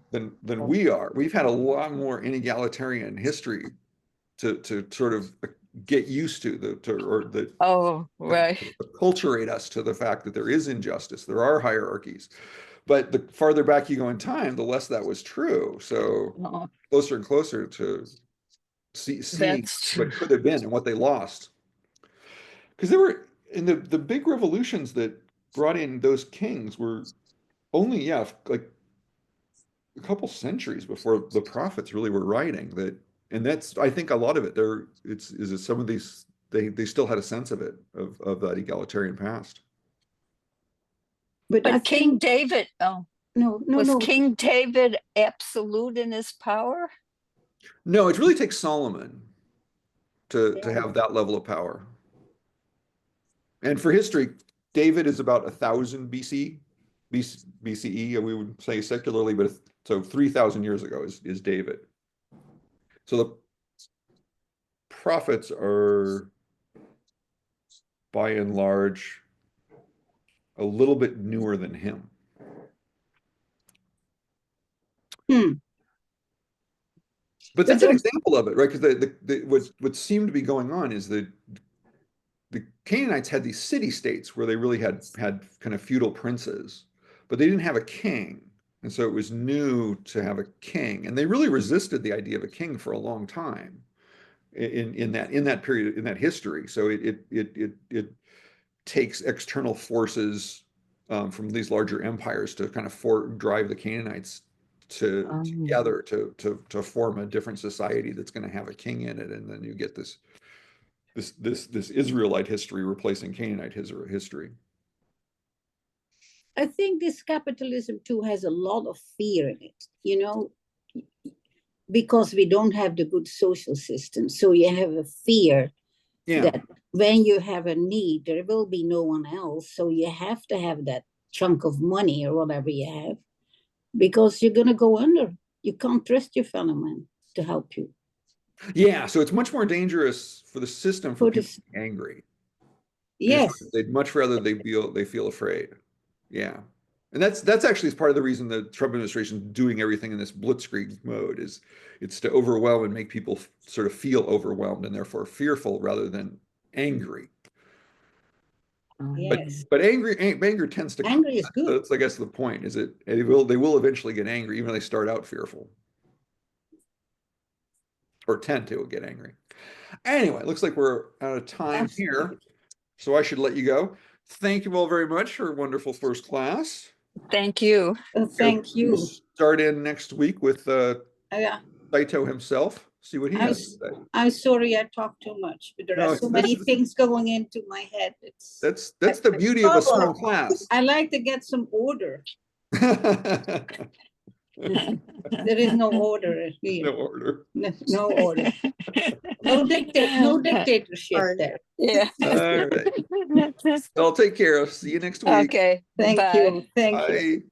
Speaker 1: than we are. We've had a lot more inegalitarian history to sort of get used to
Speaker 3: Right.
Speaker 1: acculturate us to the fact that there is injustice, there are hierarchies. But the farther back you go in time, the less that was true. So closer and closer to seeing what could have been and what they lost. Because there were in the big revolutions that brought in those kings were only like a couple centuries before the prophets really were writing that. And that's, I think a lot of it there is some of these they still had a sense of it of that egalitarian past.
Speaker 4: But I
Speaker 3: King
Speaker 4: think
Speaker 3: David,
Speaker 4: no.
Speaker 3: King David absolute in his power?
Speaker 1: No, it really takes Solomon to have that level of power. And for history, David is about 1,000 BCE, we would say secularly, but so 3,000 years ago is David. So the prophets are, by and large, a little bit newer than him. But that's an example of it, right? Because what seemed to be going on is that the Canaanites had these city-states where they really had kind of feudal princes, but they didn't have a king. And so it was new to have a king. And they really resisted the idea of a king for a long time in that period, in that history. So it takes external forces from these larger empires to kind of drive the Canaanites together to form a different society that's going to have a king in it, and then you get this Israelite history replacing Canaanite history.
Speaker 4: I think this capitalism too has a lot of fear in it, because we don't have the good social system. So you have a fear that when you have a need, there will be no one else. So you have to have that chunk of money or whatever you have, because you're going to go under. You can't trust your fellow man to help you.
Speaker 1: Yeah, so it's much more dangerous for the system for people to be angry.
Speaker 4: Yes.
Speaker 1: They'd much rather they feel afraid. Yeah. And that's actually part of the reason the Trump administration is doing everything in this blitzkrieg mode is it's to overwhelm and make people sort of feel overwhelmed and therefore fearful rather than angry.
Speaker 4: Yes.
Speaker 1: But anger tends to
Speaker 4: angry is good.
Speaker 1: That's I guess the point is they will eventually get angry even though they start out fearful. Or tend to get angry. Anyway, looks like we're out of time here. So I should let you go. Thank you all very much for a wonderful first class.
Speaker 3: Thank you.
Speaker 4: Thank
Speaker 1: We'll
Speaker 4: you.
Speaker 1: start in next week with
Speaker 4: Yeah,
Speaker 1: Saito himself. See what he
Speaker 4: I'm,
Speaker 1: has
Speaker 4: s-
Speaker 1: to say.
Speaker 4: I'm sorry I talk too much, but there
Speaker 1: No,
Speaker 4: are so many things going into my head. It's
Speaker 1: that's the beauty of a small
Speaker 4: struggle.
Speaker 1: class.
Speaker 4: I like to get some order. There is no order here.
Speaker 1: No order.
Speaker 4: No order. No dictatorship
Speaker 5: All right.
Speaker 4: there.
Speaker 3: Yeah.
Speaker 1: All right. I'll take care. See you next week.
Speaker 3: Okay.
Speaker 4: Thank
Speaker 3: Bye.
Speaker 4: you. Thank you.
Speaker 1: Bye.